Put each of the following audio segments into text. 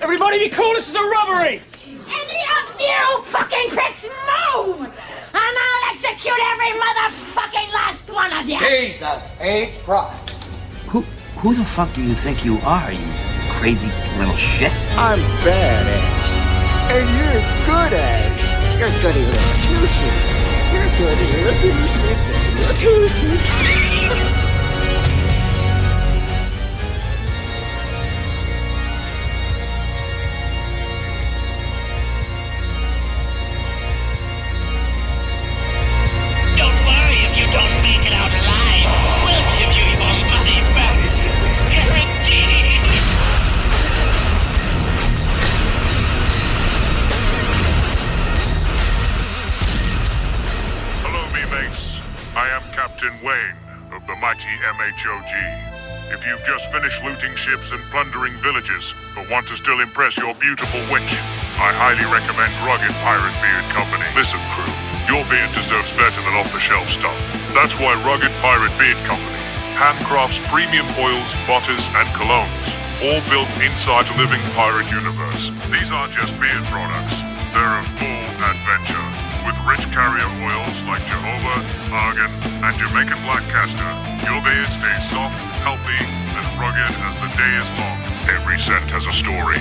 Everybody be cool, this is a robbery! Any of you fucking pricks move! And I'll execute every motherfucking last one of you! Jesus H. Christ. Who the fuck do you think you are, you crazy little shit? I'm bad Ash. And you're good Ash. You're goody little two-shoes. You're goody little two-shoes, goody little two-shoes. Don't worry if you don't make it out alive. We'll give you your money back. Guaranteed. Hello, me mates. I am Captain Wayne of the mighty MHOG. If you've just finished looting ships and plundering villages, but want to still impress your beautiful witch, I highly recommend Rugged Pirate Beard Company. Listen, crew, your beard deserves better than off-the-shelf stuff. That's why Rugged Pirate Beard Company handcrafts premium oils, butters, and colognes, all built inside a living pirate universe. These aren't just beard products, they're a full adventure. With rich carrier oils like jojoba, argan, and Jamaican black castor, your beard stays soft, healthy, and rugged as the day is long. Every scent has a story.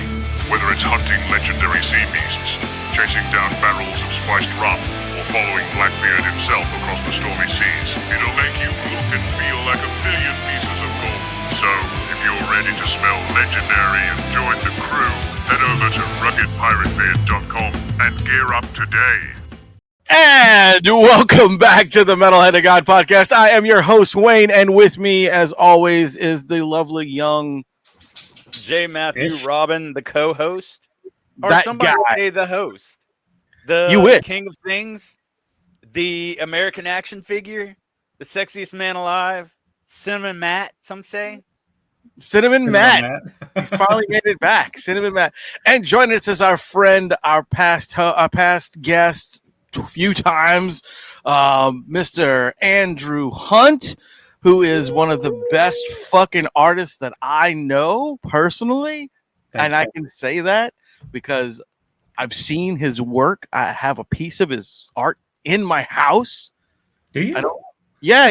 Whether it's hunting legendary sea beasts, chasing down barrels of spiced rum, or following Blackbeard himself across the stormy seas, it'll make you look and feel like a million pieces of gold. So, if you're ready to smell legendary and join the crew, head over to ruggedpiratebeard.com and gear up today. And welcome back to the Metalhead of God podcast. I am your host, Wayne, and with me, as always, is the lovely young J. Matthew Robin, the co-host, or that somebody guy. say the host, the You wish. king of things, the American action figure, the sexiest man alive, Cinnamon Matt. Some say Cinnamon Matt. He's finally made it back, Cinnamon Matt. And joining us is our friend, our past guest, a few times, Mr. Andrew Hunt, who is one of the best fucking artists that I know personally. And I can say that because I've seen his work. I have a piece of his art in my house. Do you? Yeah,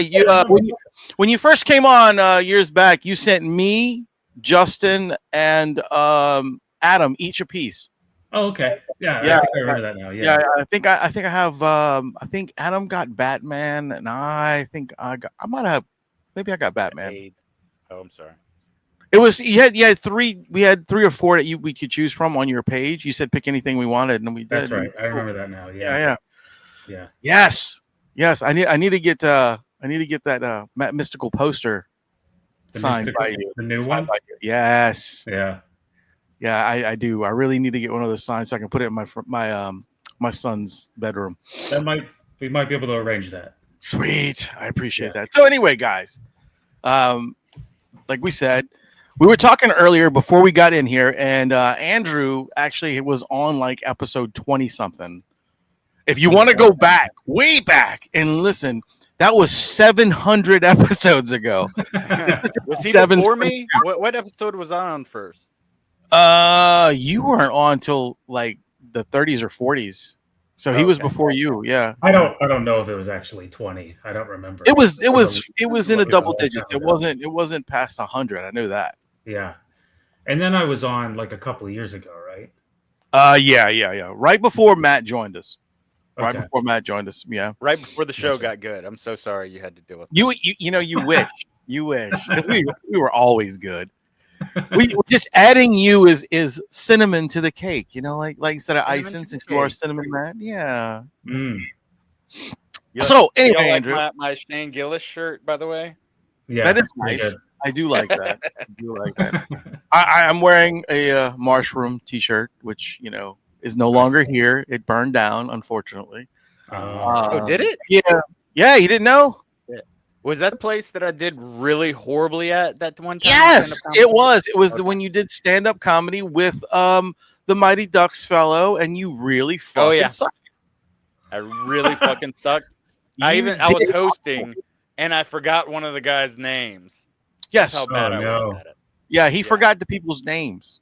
when you first came on years back, you sent me, Justin, and Adam each a pice. Oh, okay. Yeah, Yeah, I think I remember that now. Yeah, I think I have. I think Adam got Batman, and I think I might have. Maybe I got Batman. Oh, I'm sorry. It was you had three. We had 3 or 4 that we could choose from on your page. You said pick anything we wanted, and we did. That's right. I remember that now. Yeah. Yes. I need to get that mystical poster signed by you. The new one. Yes. Yeah, I do. I really need to get one of those signs so I can put it in my son's bedroom. We might be able to arrange that. Sweet. I appreciate that. So anyway, guys, like we said, we were talking earlier before we got in here, and Andrew actually was on like episode 20 something. If you want to go back, way back, and listen, that was 700 episodes ago. Was he before me? What episode was I on first? You weren't on till like the 30s or 40s, so he was before you. Yeah, I don't know if it was actually 20. I don't remember. It was in the double digits. It wasn't past 100. I knew that. Yeah, and then I was on like a couple of years ago, right? Yeah. Right before Matt joined us. Right Okay. before Matt joined us. Yeah. Right before the show got good. I'm so sorry you had to deal with it. You wish. You wish. 'Cause we were always good. We just adding you is cinnamon to the cake, like instead of icing, since you are cinnamon man. Yeah. So anyway, like Andrew, my Shane Gillis shirt, by the way. Yeah, that is nice. I do like that. I'm wearing a Marshroom t-shirt, which is no longer here. It burned down, unfortunately. Oh, did it? Yeah. You didn't know? Was that the place that I did really horribly at that one time? Yes, it was. It was when you did stand-up comedy with the Mighty Ducks fellow, and you really fucking sucked. I really fucking sucked. I was hosting, and I forgot one of the guys' names. Yes. That's how bad I was at it. Yeah, he forgot the people's names.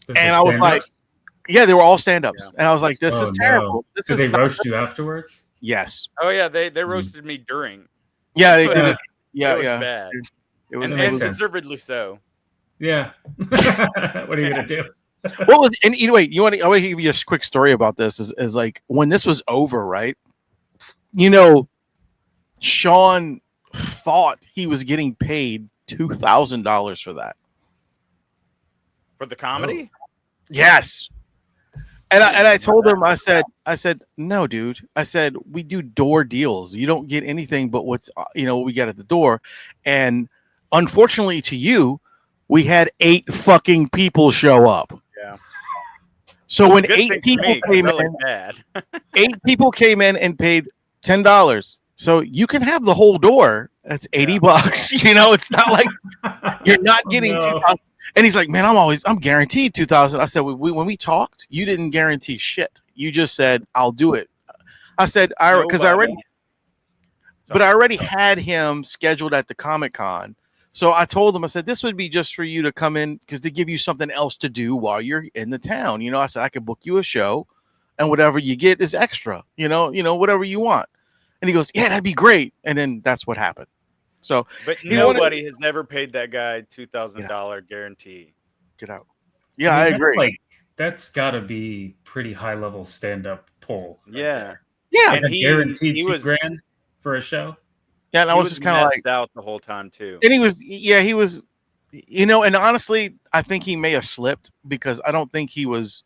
And I was like, yeah, they were all stand-ups. And I was like, this is no. terrible. This Did is they not roast you afterwards? Yes. Oh yeah, they roasted me during. Yeah, they did it. Yeah, it was yeah. bad. It was and deservedly so. Yeah. What are you gonna do? Well, and anyway, I want to give you a quick story about this. Is like when this was over, right? You know, Sean thought he was getting paid $2,000 for that. For the comedy? Yes. And I told him, I said, no, dude. I said, we do door deals. You don't get anything but what's what we got at the door. And unfortunately to you, we had 8 fucking people show up. Yeah. So when 8 people came in, 8 people came in and paid $10. So you can have the whole door. That's $80. It's not like you're not getting $2,000. And he's like, man, I'm guaranteed 2,000. I said, when we talked, you didn't guarantee shit. You just said, I'll do it. I said, I already had him scheduled at the Comic-Con. So I told him, I said, this would be just for you to come in because to give you something else to do while you're in the town. I said, I could book you a show and whatever you get is extra, whatever you want. And he goes, yeah, that'd be great. And then that's what happened. So, but nobody has ever paid that guy $2,000 guarantee. Get out. Yeah, I agree. Like that's got to be pretty high level stand up pull. Yeah, yeah. And he guaranteed he was $2,000 for a show. Yeah, and I was just kind of like out the whole time too. And he was, and honestly, I think he may have slipped because I don't think he was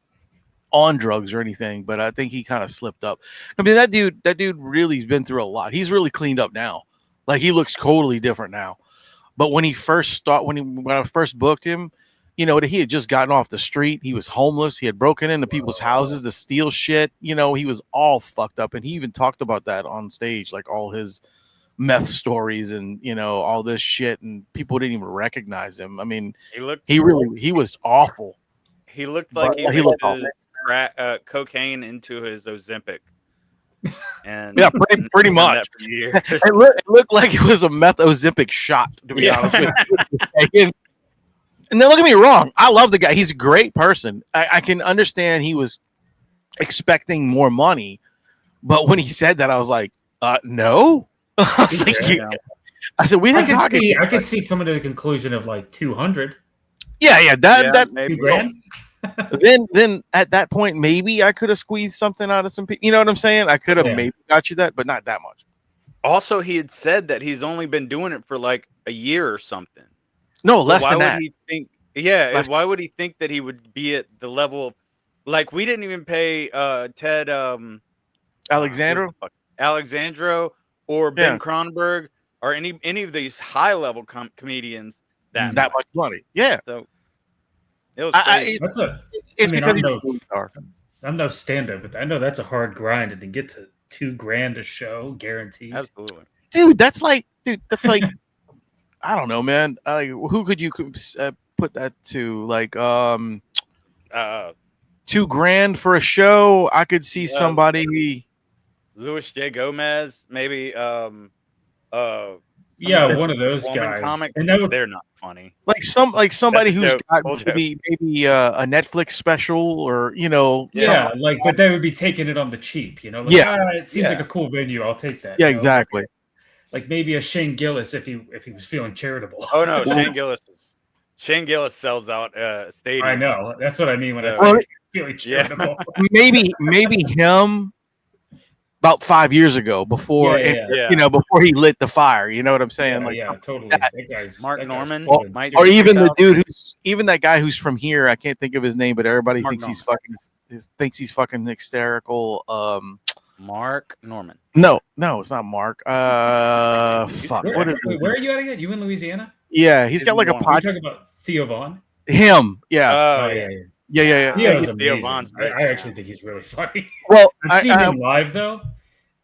on drugs or anything, but I think he kind of slipped up. I mean, that dude really's been through a lot. He's really cleaned up now. Like he looks totally different now. But when I first booked him, he had just gotten off the street. He was homeless. He had broken into people's houses to steal shit. He was all fucked up. And he even talked about that on stage, like all his meth stories and, all this shit. And people didn't even recognize him. I mean, he was awful. He looked like he mixed his cocaine into his Ozempic. And yeah, pretty much. It looked like it was a meth Ozempic shot, to be honest with you. And then, don't get me wrong, I love the guy. He's a great person. I can understand he was expecting more money, but when he said that, I was like, no. I was like, I said, we didn't talk. I could see coming to the conclusion of like 200. Yeah, that maybe $2,000. Then at that point, maybe I could have squeezed something out of some people. You know what I'm saying? I could have maybe got you that, but not that much. Also, he had said that he's only been doing it for like a year or something. No, less than that. Why would he think that he would be at the level of, like, we didn't even pay Ted Alexandro or Ben Cronenberg or any of these high level comedians that much money. Yeah. So it was crazy. I'm no stand-up, but I know that's a hard grind, and to get to $2,000 a show guaranteed. Absolutely, dude. That's like I don't know, man. Who could you put that to? Like, $2,000 for a show. I could see somebody. Louis J. Gomez, maybe. One of those guys. Comic, and they're not funny. Like somebody who's got maybe a Netflix special or but they would be taking it on the cheap, it seems like a cool venue, I'll take that. Yeah, exactly. Like maybe a Shane Gillis if he was feeling charitable. Oh no, Shane Gillis sells out stadiums. I know, that's what I mean when I say feeling charitable. Maybe him. About 5 years ago, before before he lit the fire, you know what I'm saying? Totally. That guy's Mark Norman, or even the dude that guy who's from here. I can't think of his name, but everybody thinks he's fucking hysterical. Mark Norman. No, it's not Mark. Fuck. What is it? Where are you at again? You in Louisiana? Yeah, he's got like a podcast. You're talking about Theo Vaughn? Him, yeah. Oh yeah. Yeah. Theo Vaughn's I actually think he's really funny. Well, I've seen him live though.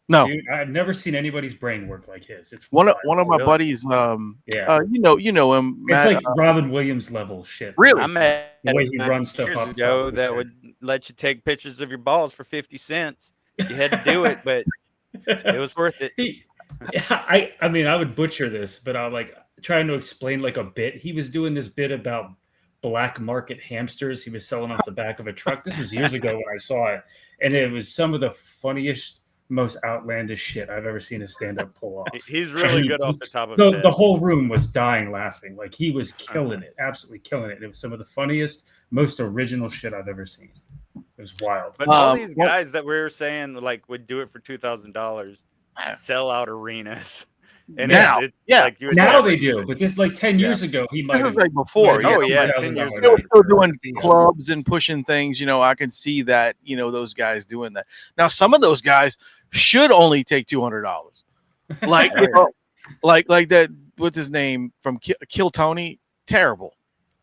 No, dude, I've never seen anybody's brain work like his. It's one of my buddies. You know him. It's like Robin Williams level shit. Really, I met the way he runs stuff up. Ago that would let you take pictures of your balls for 50 cents. You had to do it, but it was worth it. I mean, I would butcher this, but I'm like trying to explain like a bit. He was doing this bit about black market hamsters he was selling off the back of a truck. This was years ago when I saw it, and it was some of the funniest, most outlandish shit I've ever seen a stand-up pull off. He's really good off the top of the whole room was dying laughing. Like, he was killing it, absolutely killing it. It was some of the funniest, most original shit I've ever seen. It was wild. But all these guys that we were saying like would do it for $2,000 sell out arenas. And now, like now they do, but this like 10 years ago, he might have like before. Oh yeah, 10 years they ago. were still doing clubs and pushing things. You know, I can see that. You know, those guys doing that. Now, some of those guys should only take $200. Like, you know, like that. What's his name from Kill Tony? Terrible.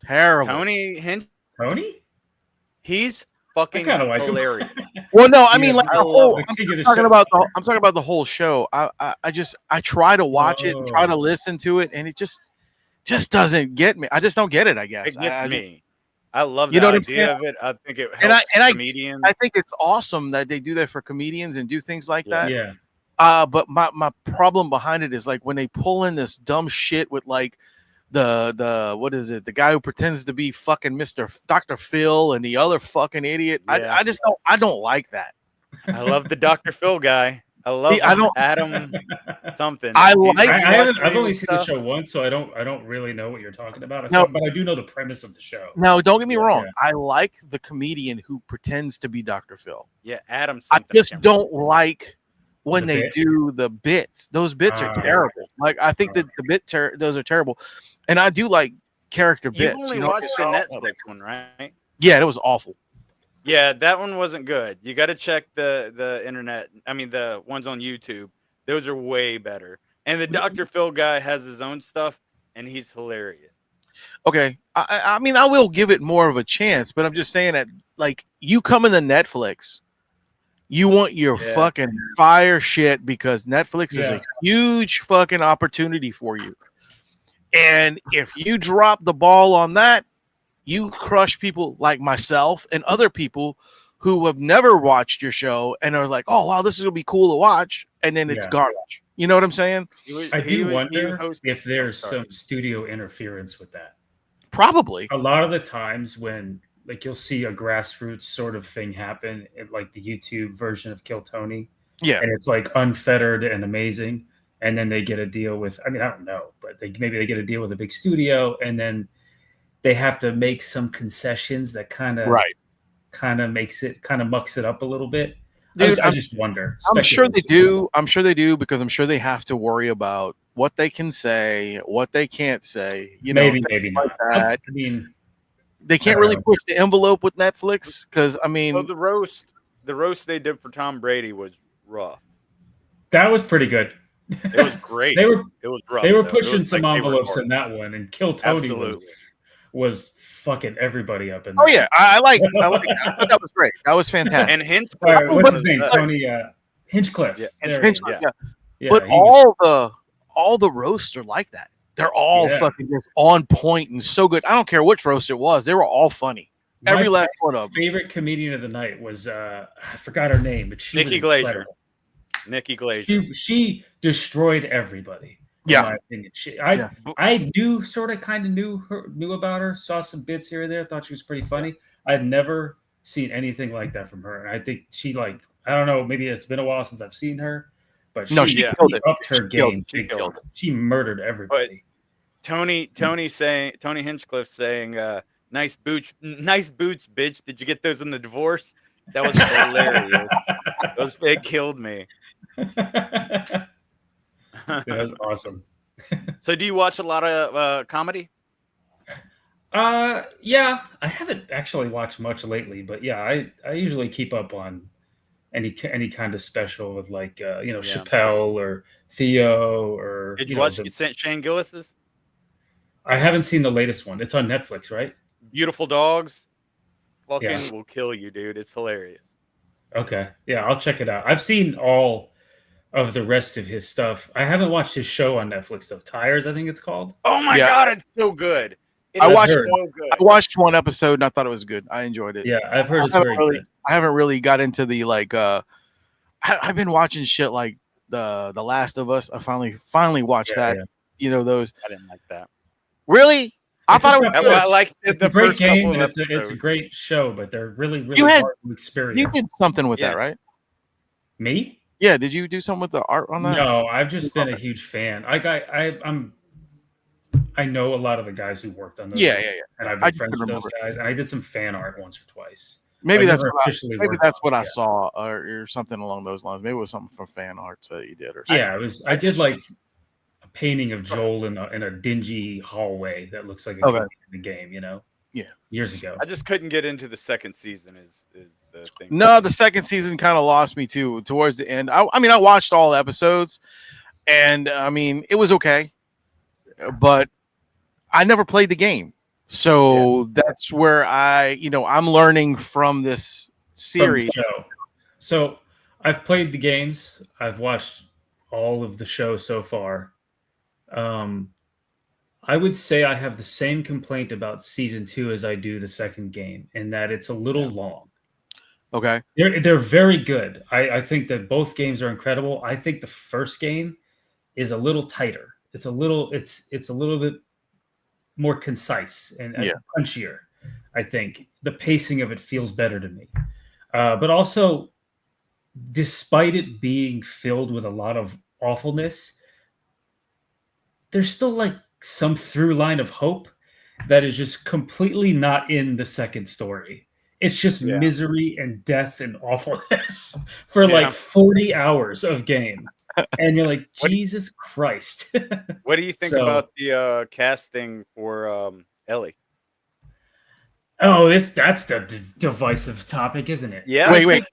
Tony Hinch. Tony? He's fucking like hilarious. Well, no, I mean, like I the whole, love I'm talking about the whole show. I try to watch it and try to listen to it, and it just doesn't get me. I just don't get it. I guess it gets me. I love you the know idea of it. I think it helps comedians. I think it's awesome that they do that for comedians and do things like that. Yeah. But my problem behind it is like when they pull in this dumb shit with like the what is it? The guy who pretends to be fucking Dr. Phil and the other fucking idiot. Yeah. I don't like that. I love the Dr. Phil guy. I love Adam something. I've only seen the show once, so I don't really know what you're talking about. But I do know the premise of the show. No, don't get me wrong. I like the comedian who pretends to be Dr. Phil. Yeah, Adam. I just don't like when they do the bits. Those bits are terrible. Like, I think that those are terrible. And I do like character bits. You only watched the Netflix one, right? Yeah, it was awful. Yeah, that one wasn't good. You got to check the internet. I mean, the ones on YouTube. Those are way better. And the Dr. Phil guy has his own stuff, and he's hilarious. Okay, I mean, I will give it more of a chance, but I'm just saying that, like, you come into Netflix, you want your fucking fire shit because Netflix is a huge fucking opportunity for you. And if you drop the ball on that, you crush people like myself and other people who have never watched your show and are like, oh, wow, this is going to be cool to watch. And then it's garbage. You know what I'm saying? I do wonder if there's some studio interference with that. Probably. A lot of the times when like you'll see a grassroots sort of thing happen in like the YouTube version of Kill Tony. Yeah. And it's like unfettered and amazing. And then they get a deal with, I mean, I don't know, but maybe they get a deal with a big studio and then they have to make some concessions that kind of mucks it up a little bit. Dude, I just wonder. I'm sure they do. I'm sure they do because I'm sure they have to worry about what they can say, what they can't say. You know, maybe like not. That. I mean, they can't really push the envelope with Netflix because I mean, the roast they did for Tom Brady was rough. That was pretty good. It was great. It was rough. They were pushing some envelopes in that one, and Kill Tony was fucking everybody up in there. Oh yeah, I like that. I thought that was great. That was fantastic. And Hinchcliffe, what's his name? Tony Hinchcliffe. Yeah, Hinchcliffe. Yeah. But all the roasts are like that. They're all fucking just on point and so good. I don't care which roast it was. They were all funny. Every last one of them. Favorite comedian of the night was I forgot her name, but she Nikki Glaser. Nikki Glaser. She destroyed everybody. Yeah. In my opinion. I knew about her, saw some bits here and there, thought she was pretty funny. I've never seen anything like that from her. And I think she I don't know, maybe it's been a while since I've seen her, but she upped her game. She murdered everybody. But Tony Hinchcliffe saying, nice boots, bitch. Did you get those in the divorce? That was hilarious. It killed me. That was awesome. So do you watch a lot of comedy? Yeah, I haven't actually watched much lately, but yeah, I usually keep up on any kind of special with like Chappelle or Theo or. Did you watch Shane Gillis's? I haven't seen the latest one. It's on Netflix, right? Beautiful Dogs. Fucking will kill you, dude. It's hilarious. Okay, yeah, I'll check it out. I've seen all of the rest of his stuff. I haven't watched his show on Netflix though. Tires, I think it's called. Oh my god, it's so good. I watched one episode and I thought it was good. I enjoyed it. Yeah, I've heard it's very good. I haven't really got into the I've been watching shit like the Last of Us. I finally watched that. Yeah. You know those. I didn't like that. Really? I thought it was good. I like the It's a great first game, couple and of it's a episodes. great show, but they're really You had- hard to experience. You did something with Yeah. that, right? Me? Yeah. Did you do something with the art on that? No, I've just been a huge fan. I know a lot of the guys who worked on those. Yeah, games, yeah, yeah. And I've I been friends with those guys, and I did some fan art once or twice. Maybe I've that's never what officially maybe worked that's on what it, I yeah. saw, or something along those lines. Maybe it was something from fan arts that you did, or something. Yeah, it was. I did like a painting of Joel in a dingy hallway that looks like a Okay. kid in the game. Yeah. Years ago. I just couldn't get into the second season. Is the thing? No, the second season kind of lost me too towards the end. I mean, I watched all the episodes, and I mean, it was okay, but I never played the game, so that's where I'm learning from this From the series. show. So I've played the games. I've watched all of the show so far. I would say I have the same complaint about season 2 as I do the second game, in that it's a little long. Okay. They're very good. I think that both games are incredible. I think the first game is a little tighter. It's a little bit more concise and punchier. I think the pacing of it feels better to me. But also, despite it being filled with a lot of awfulness, there's still like some through line of hope that is just completely not in the second story. It's just misery and death and awfulness for like 40 hours of game. And you're like, Jesus Christ. What do you think about the casting for Ellie? Oh, that's the divisive topic, isn't it? Yeah. Wait.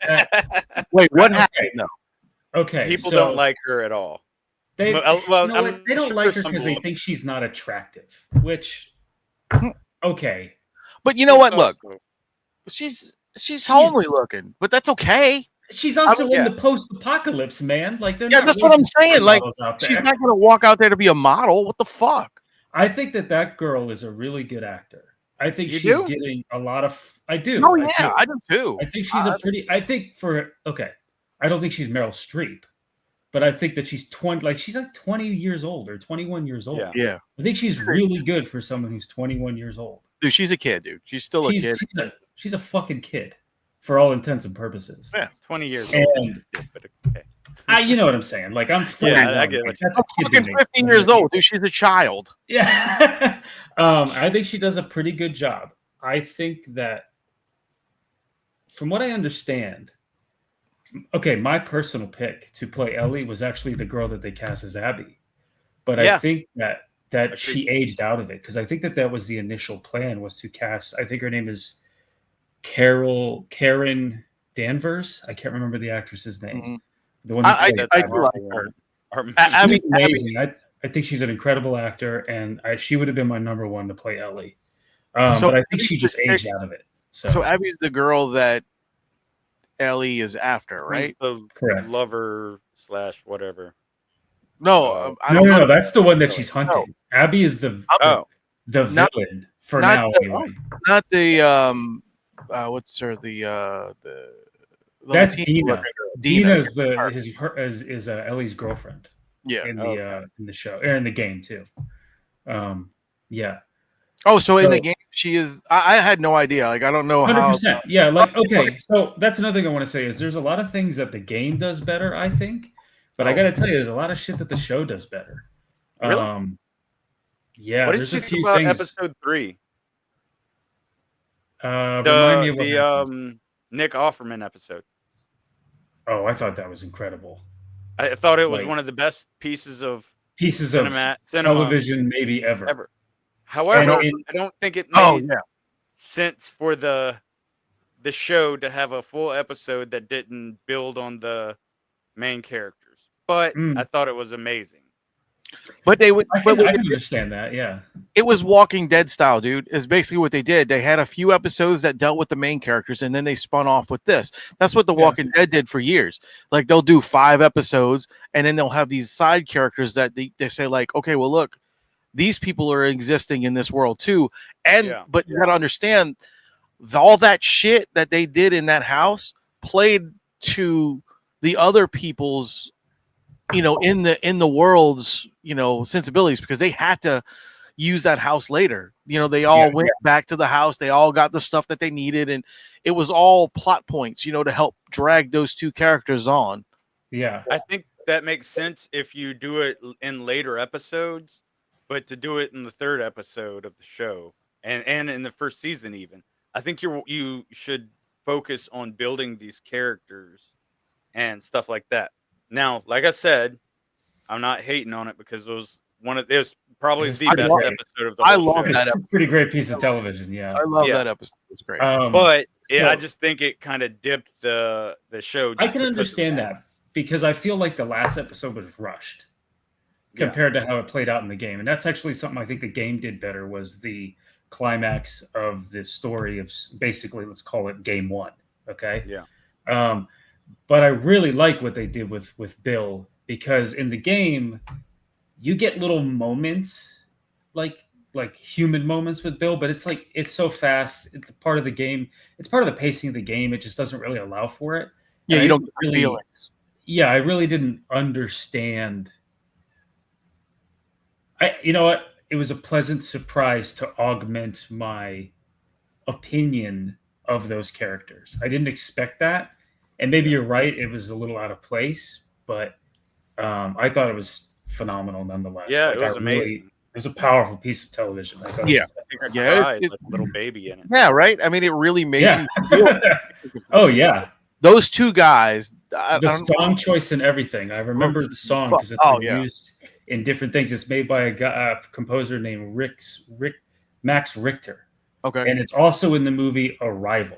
Wait, what happened though? Okay. People don't like her at all. They, well, you know what? They don't like her because they think she's not attractive, which, okay. But you know what? Look, she's homely looking, but that's okay. She's also in the post-apocalypse, man. Like, they're not that's what I'm raising saying. Like, supermodels out she's there. not gonna walk out there to be a model. What the fuck? I think that girl is a really good actor. I think You she's do? getting a lot of. I do. Oh yeah, I do too. I think she's a pretty. I think I don't think she's Meryl Streep, but I think that she's 20. Like, she's like 20 years old or 21 years old. Yeah. I think she's really good for someone who's 21 years old. Dude, she's a kid, dude. She's still a kid. She's a fucking kid, for all intents and purposes. Yeah, 20 years And old. But okay. you know what I'm saying? Like, I'm 41. I get it. That's a kid to Fucking me. 15 years old, dude. She's a child. Yeah. I think she does a pretty good job. I think that, from what I understand, okay, my personal pick to play Ellie was actually the girl that they cast as Abby. But I think that she aged out of it, because I think that was the initial plan, was to cast, I think her name is Karen Danvers. I can't remember the actress's name. Mm-hmm. The one I do like her. She's amazing. I think she's an incredible actor, and she would have been my number one to play Ellie. But I think she just aged out of it. So Abby's the girl that Ellie is after, right? The Correct. lover / whatever. No, no, that's the one that she's hunting. Abby is the villain for not now. the- Anyway. Not the what's her the That's Latina Dina. Dina Dina is Ellie's girlfriend. Yeah. in the show or in the game too. Yeah. Oh, so in the game she is. I had no idea. Like, I don't know 100%. how. Yeah. Like, okay. So that's another thing I want to say is there's a lot of things that the game does better, I think, but I got to tell you, there's a lot of shit that the show does better. Really? Yeah. What did there's you a think few about things. episode 3? Remind me of what happened. Nick Offerman episode. Oh, I thought that was incredible. I thought it was Like, one of the best pieces of cinema television maybe ever. However, And I don't think it made yeah. sense for the show to have a full episode that didn't build on the main characters. But I thought it was amazing. But they would. I can understand that. Yeah. It was Walking Dead style, dude. Is basically what they did. They had a few episodes that dealt with the main characters, and then they spun off with this. That's what The Walking Dead did for years. Like, they'll do 5 episodes, and then they'll have these side characters that they say, like, okay, well, look, these people are existing in this world too. And but you gotta understand, all that shit that they did in that house played to the other people's, in the world's, sensibilities, because they had to, use that house later. You know, they all went back to the house. They all got the stuff that they needed, and it was all plot points, you know, to help drag those two characters on. Yeah, I think that makes sense if you do it in later episodes, but to do it in the third episode of the show and in the first season even, I think you should focus on building these characters and stuff like that. Now, like I said, I'm not hating on it because it was probably the best episode of the whole love show. that episode. Pretty great piece of television. Yeah, I love that episode. It's great. But I just think it kind of dipped the show. I can understand that because I feel like the last episode was rushed compared to how it played out in the game, and that's actually something I think the game did better. Was the climax of the story of basically, let's call it game one. Okay. Yeah. But I really like what they did with Bill, because in the game you get little moments like human moments with Bill, but it's like, it's so fast. It's part of the game. It's part of the pacing of the game. It just doesn't really allow for it. Yeah. And you don't get really, feelings. Yeah. I really didn't understand. You know what? It was a pleasant surprise to augment my opinion of those characters. I didn't expect that. And maybe you're right. It was a little out of place, but I thought it was phenomenal nonetheless. Yeah, it was amazing. It was a powerful piece of television. I thought Yeah. I think I cried like a little baby in it. Yeah, right. I mean, it really made you feel. Oh yeah, those two guys. the song choice and everything. I remember the song because it's been used in different things. It's made by a composer named Max Richter. Okay, and it's also in the movie Arrival.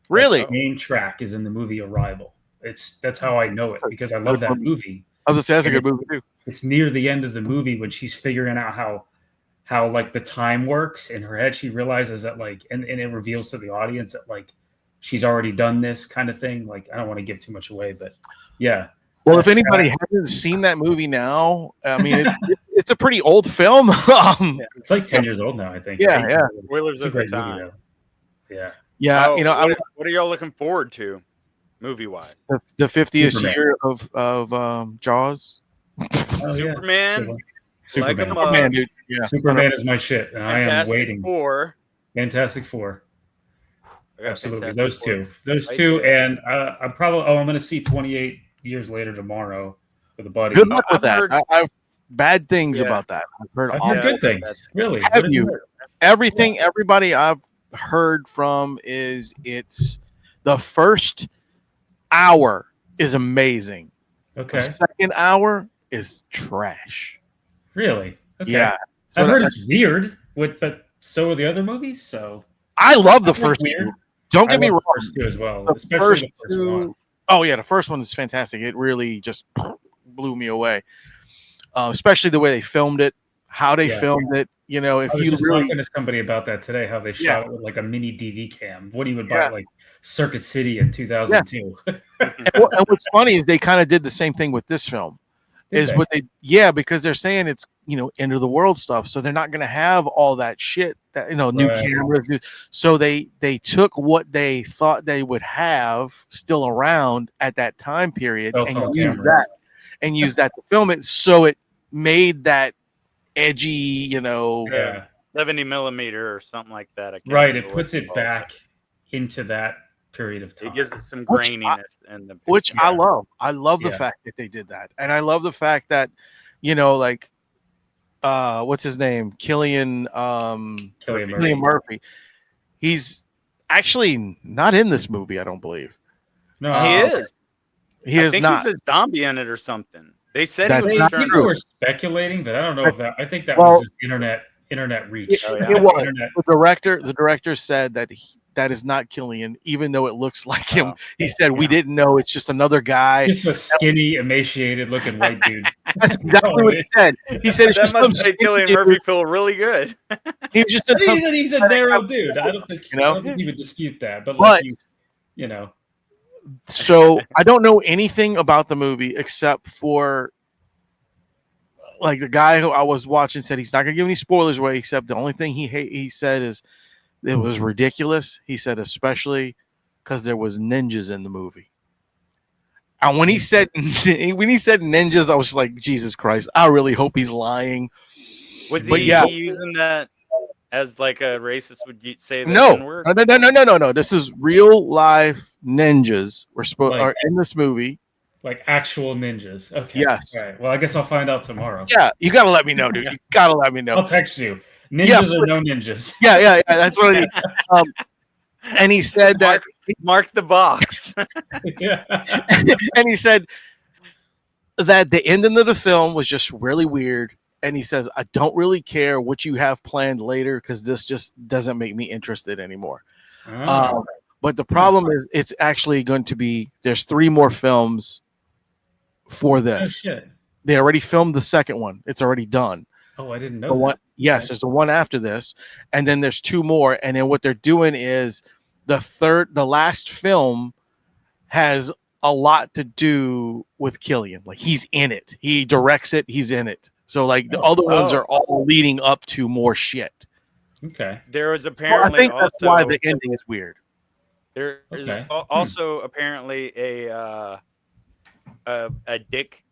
Really, the main track is in the movie Arrival. That's how I know it, because I love that movie. I was gonna say, that's a good movie too. It's near the end of the movie when she's figuring out how like the time works in her head. She realizes that like, and it reveals to the audience that like she's already done this kind of thing. Like, I don't want to give too much away, but yeah. Well, if anybody hasn't seen that movie now, I mean, it's a pretty old film. It's like 10 years old now, I think. Yeah, yeah. Spoilers of the time. Yeah. Yeah, So, you know, what are y'all looking forward to, movie wise? the 50th Superman. year of Jaws. Oh, yeah. Superman. Superman, dude. Yeah, Superman is my shit, and I am Fantastic waiting. Fantastic Four. I got Absolutely, Fantastic those Four. two, and I'm probably. Oh, I'm going to see 28 Years Later tomorrow with a buddy. Good luck with that. heard- I've bad things Yeah. about that. I've heard I've awful. heard good things. Really? Have What have you? heard? Everything, everybody I've heard from is it's the first hour is amazing. Okay. The second hour is trash. Really? Okay. Yeah. I've So heard that- it's weird, but so are the other movies. So I love the It's first weird. two. Don't I get me love wrong. the first two as well, The especially first the first two. one. Oh yeah, the first one is fantastic. It really just blew me away. Especially the way they filmed it, how they Yeah. filmed it. You know, if I was you just really, talking to somebody about that today, how they shot it with like a mini DV cam. What do you would buy Yeah. at, like Circuit City in 2002? and what's funny is they kind of did the same thing with this film. Did they? Because they're saying it's, you know, end of the world stuff, so they're not going to have all that shit that, you know, new Right. cameras. So they took what they thought they would have still around at that time period Cell and phone used cameras. that to film it, so it made that edgy, you know. Yeah. 70 millimeter or something like that. I can't Right. remember It what puts it's it called. back into that period of time. It gives it some Which graininess in the Which Yeah. I love. I love the Yeah. fact that they did that, and I love the fact that, you know, like, what's his name, Cillian Cillian Murphy. He's actually not in this movie, I don't believe. No, He Uh, is. He I is think not. he's a zombie in it or something. They said That's he was not trying people to. were speculating, but I don't know if that. I think that Well- was just internet reach. Oh, yeah. It was. Internet. The director said that that is not Killian, even though it looks like him. Oh. He said we didn't know. It's just another guy. Just a skinny, emaciated looking white dude. That's exactly what he said. He said it's That just some must make skinny Cillian dude. Murphy feel really good. He just said some, He's a narrow dude. I don't think You know? I don't think he would dispute that. But But- like you know, so I don't know anything about the movie except for, like, the guy who I was watching said he's not gonna give any spoilers away, except the only thing he said is it was ridiculous. He said especially because there was ninjas in the movie. And when he said ninjas, I was like, Jesus Christ! I really hope he's lying. Was But he yeah. using that as like a racist would you say that No. N-word? No. This is real life ninjas are in this movie. Like actual ninjas. Okay. Yes. All right. Well, I guess I'll find out tomorrow. Yeah, you gotta let me know, dude. You gotta let me know. I'll text you. Ninjas or no ninjas? Yeah. That's what I need. And he said that Mark the box. Yeah. and he said that the ending of the film was just really weird. And he says, I don't really care what you have planned later because this just doesn't make me interested anymore. Oh. But the problem is it's actually going to be there's 3 more films for this. Oh, shit. They already filmed the second one. It's already done. Oh, I didn't know that. Yes, there's the one after this, and then there's 2 more. And then what they're doing is the last film has a lot to do with Killian. Like he's in it. He directs it. He's in it. So like the other ones are all leading up to more shit. Okay. There was apparently I think that's also why the ending is weird. there is also apparently a dick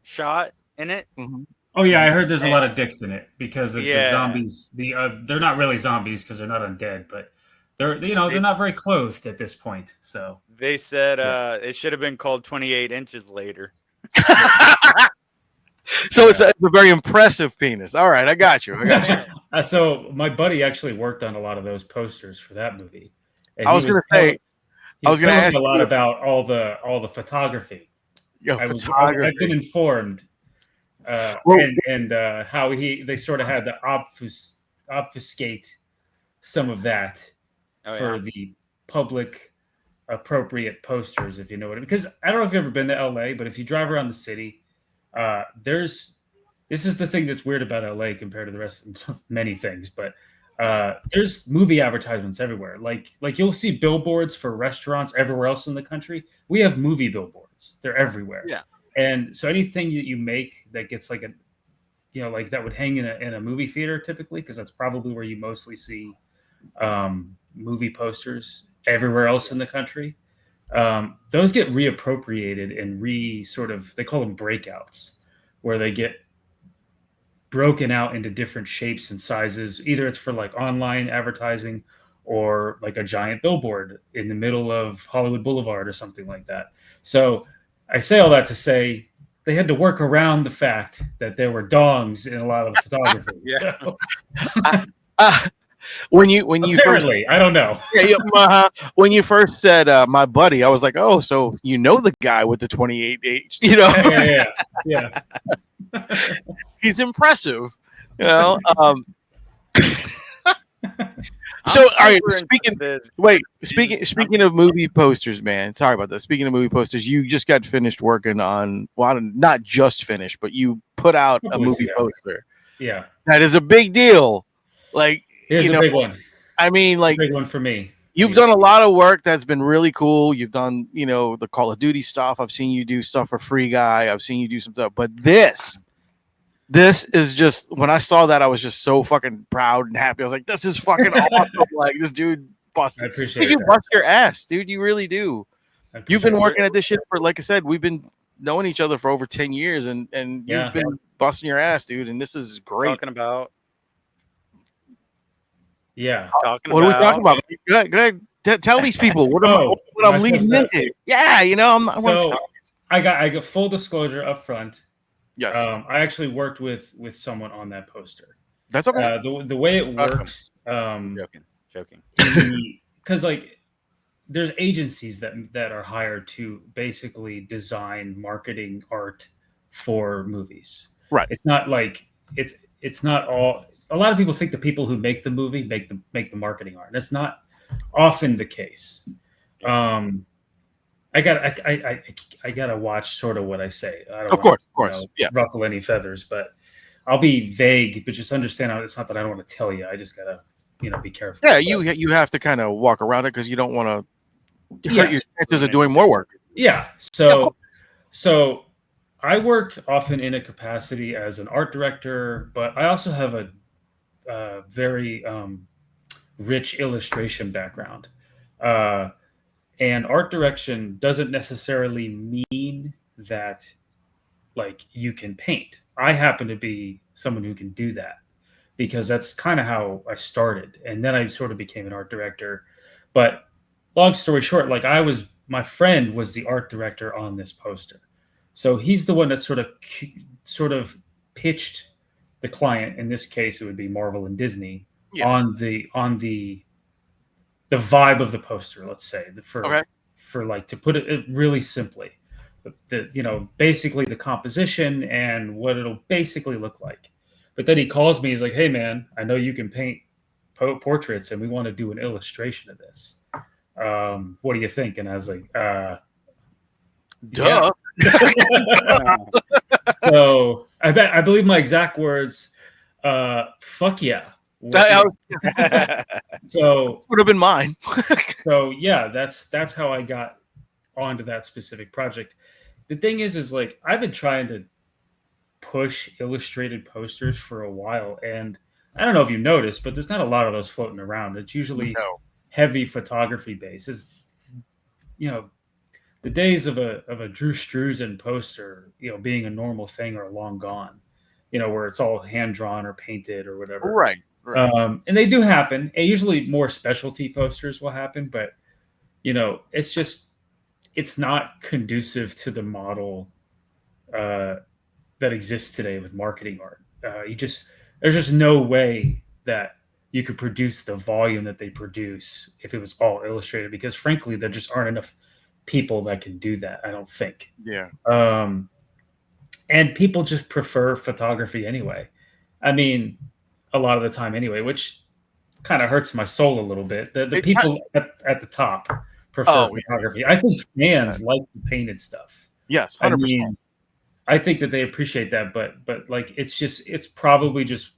shot in it. Mm-hmm. Oh yeah, I heard there's a lot of dicks in it because the Yeah. zombies. They're not really zombies because they're not undead, but they're they're not very clothed at this point. So They said it should have been called 28 inches later. So it's a very impressive penis. All right, I got you. So my buddy actually worked on a lot of those posters for that movie. And I was going to say, I was going to ask a lot about all the photography. I've been informed, and how they sort of had to obfuscate some of that for the public appropriate posters, if you know what I mean. Because I don't know if you've ever been to LA, but if you drive around the city, this is the thing that's weird about LA compared to the rest of many things, but there's movie advertisements everywhere. Like you'll see billboards for restaurants everywhere else in the country. We have movie billboards. They're everywhere. Yeah. And so anything that you make that gets like like that would hang in a movie theater typically, because that's probably where you mostly see movie posters everywhere else in the country. Those get reappropriated and they call them breakouts, where they get broken out into different shapes and sizes. Either it's for like online advertising or like a giant billboard in the middle of Hollywood Boulevard or something like that. So I say all that to say they had to work around the fact that there were dongs in a lot of the photography. Yeah. So, when you apparently, I don't know. When you first said my buddy, I was like, oh, so you know the guy with the 28H, Yeah. He's impressive, So all right, speaking of movie posters, man. Sorry about that. Speaking of movie posters, you just got finished working on not just finished, but you put out a movie poster. Yeah. That is a big deal. Like Here's a big one. I mean, like big one for me. You've done a lot of work that's been really cool. You've done, the Call of Duty stuff. I've seen you do stuff for Free Guy. I've seen you do some stuff. But this is just, when I saw that, I was just so fucking proud and happy. I was like, this is fucking awesome. Like, this dude busted. I appreciate you bust your ass, dude. You really do. You've been working at this shit for, like I said, we've been knowing each other for over 10 years, and you've been busting your ass, dude. And this is great. Talking about. Yeah. What are we talking about? Go ahead. Tell these people what I'm leading into. Yeah, I got full disclosure up front. Yes. I actually worked with someone on that poster. That's okay. The way it works, joking. Because like there's agencies that are hired to basically design marketing art for movies. Right. It's not like it's not all. A lot of people think the people who make the movie make the marketing art. That's not often the case. I gotta watch sort of what I say. I don't of course, ruffle any feathers, but I'll be vague. But just understand, it's not that I don't want to tell you. I just gotta be careful. Yeah, you have to kind of walk around it because you don't want to hurt your chances of doing more work. Yeah. So I work often in a capacity as an art director, but I also have a very rich illustration background. And art direction doesn't necessarily mean that like you can paint. I happen to be someone who can do that. because that's kind of how I started. And then I sort of became an art director. But long story short, like my friend was the art director on this poster. So he's the one that sort of pitched the client. In this case, it would be Marvel and Disney on the vibe of the poster, let's say, for like, to put it really simply, basically the composition and what it'll basically look like. But then he calls me, he's like, hey man, I know you can paint portraits and we want to do an illustration of this. What do you think? And I was like, duh. Yeah. So I believe my exact words, fuck yeah. So would have been mine. So yeah, that's how I got onto that specific project. The thing is like, I've been trying to push illustrated posters for a while, and I don't know if you noticed, but there's not a lot of those floating around. It's usually heavy photography bases. The days of a Drew Struzan poster, being a normal thing are long gone. Where it's all hand drawn or painted or whatever. Right. And they do happen. And usually more specialty posters will happen, but it's not conducive to the model that exists today with marketing art. There's just no way that you could produce the volume that they produce if it was all illustrated, because frankly, there just aren't enough people that can do that, I don't think. Yeah. And people just prefer photography anyway. I mean, a lot of the time anyway, which kind of hurts my soul a little bit. The people at the top prefer photography. I think fans like the painted stuff. Yes, 100%. I think that they appreciate that, but like, it's probably just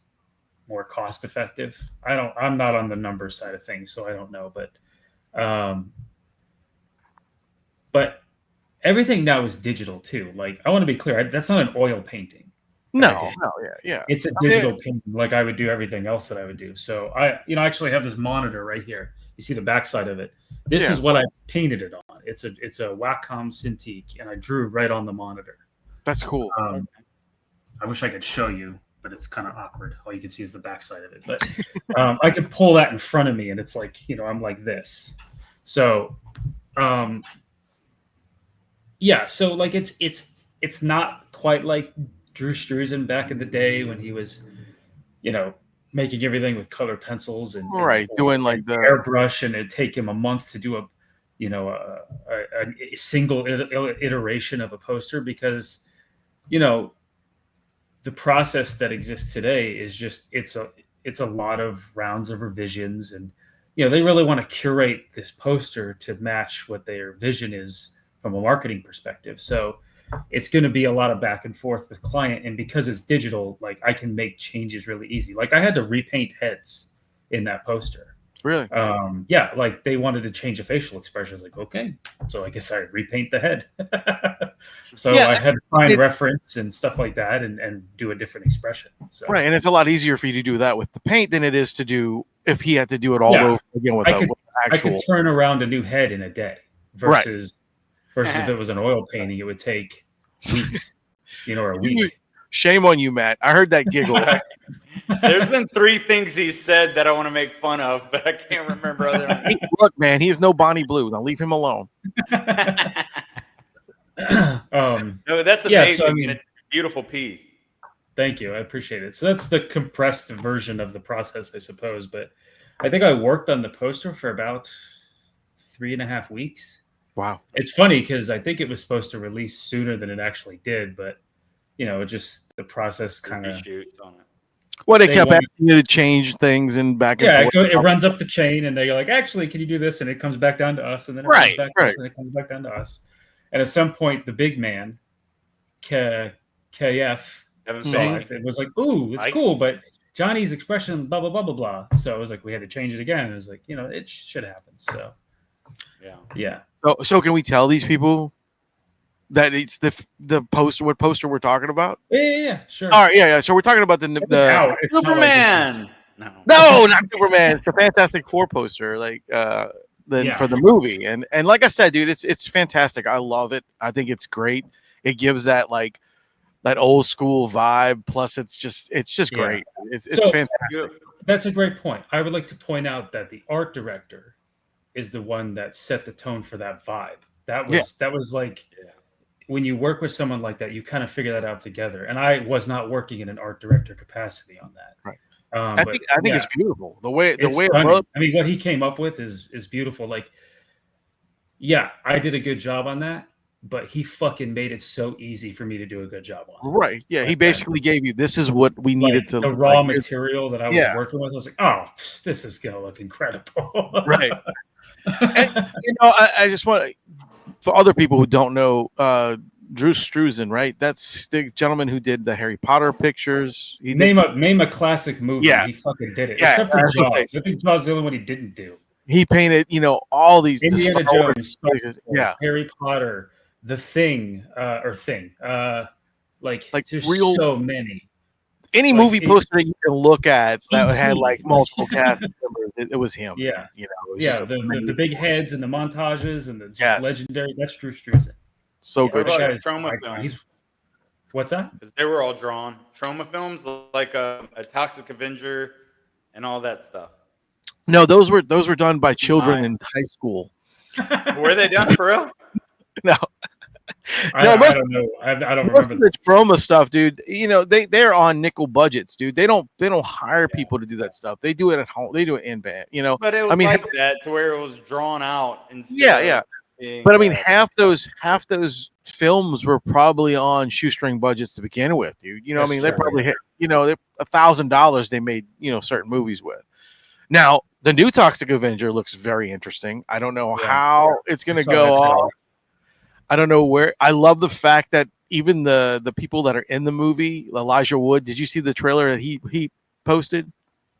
more cost effective. I'm not on the numbers side of things, so I don't know, but everything now is digital too. Like, I want to be clear, that's not an oil painting. No, yeah. It's a digital painting, like I would do everything else that I would do. So I actually have this monitor right here. You see the backside of it. This is what I painted it on. It's a Wacom Cintiq, and I drew right on the monitor. That's cool. I wish I could show you, but it's kind of awkward. All you can see is the backside of it. But I could pull that in front of me, and it's like, I'm like this. So, yeah. So like, it's not quite like Drew Struzan back in the day when he was, making everything with colored pencils and doing like the airbrush, and it'd take him a month to do a single iteration of a poster, because the process that exists today is just it's a lot of rounds of revisions, and they really want to curate this poster to match what their vision is from a marketing perspective. So it's going to be a lot of back and forth with client, and because it's digital, like, I can make changes really easy. Like, I had to repaint heads in that poster. Really? Yeah, like they wanted to change a facial expression. I was like, okay, so I guess I repaint the head. So I had to find reference and stuff like that, and do a different expression. So. Right, and it's a lot easier for you to do that with the paint than it is to do if he had to do it all over again with actual. I could turn around a new head in a day versus if it was an oil painting, it would take weeks, or a week. Shame on you, Matt. I heard that giggle. There's been 3 things he said that I want to make fun of, but I can't remember other than Look, man, he's no Bonnie Blue. Now leave him alone. No, that's amazing. So, it's a beautiful piece. Thank you. I appreciate it. So that's the compressed version of the process, I suppose. But I think I worked on the poster for about 3.5 weeks. Wow. It's funny because I think it was supposed to release sooner than it actually did, but just the process kind of. Well, they kept asking you to change things and back and forth. It runs up the chain, and they're like, "Actually, can you do this?" And it comes back down to us, and then it comes back up, and it comes back down to us. And at some point, the big man, KF, saw it. It was like, "Ooh, it's cool," but Johnny's expression, blah blah blah blah blah. So it was like we had to change it again. It was like, it should happen. So yeah. So can we tell these people that it's the poster? What poster we're talking about? Yeah, sure. All right, yeah. So we're talking about the Superman. No, not Superman. It's the Fantastic Four poster, like for the movie. And like I said, dude, it's fantastic. I love it. I think it's great. It gives that like that old school vibe. Plus, it's just great. It's fantastic. That's a great point. I would like to point out that the art director is the one that set the tone for that vibe. That was like when you work with someone like that, you kind of figure that out together. And I was not working in an art director capacity on that. Right. I think it's beautiful. The way it looks. I mean, what he came up with is beautiful. Like, yeah, I did a good job on that, but he fucking made it so easy for me to do a good job on it. Right. Yeah. He basically gave you, this is what we needed to. The raw material that I was working with, I was like, oh, this is going to look incredible. Right. And, I just want, for other people who don't know, Drew Struzan, right? That's the gentleman who did the Harry Potter pictures. Name a classic movie. Yeah. He fucking did it. Except for Jaws. I think Jaws is the only one he didn't do. He painted, all these Indiana Jones, yeah, Harry Potter, The Thing, like there's real, so many. Any movie poster that you can look at that had like multiple cast members, it was him. Yeah, the big heads and the montages and the legendary. That's Drew Struzan. So good. Trauma films. What's that? Because they were all drawn. Trauma films, like a Toxic Avenger, and all that stuff. No, those were done by children in high school. Were they done for real? No. I don't know. I don't remember the trauma stuff, dude. They're on nickel budgets, dude. They don't hire people to do that stuff. They do it at home. They do it in band. But it was that to where it was drawn out. But I mean, half those films were probably on shoestring budgets to begin with, dude. I mean, they probably hit. They're $1,000 they made certain movies with. Now the new Toxic Avenger looks very interesting. I don't know how it's going to go off. I don't know where. I love the fact that even the people that are in the movie, Elijah Wood. Did you see the trailer that he posted?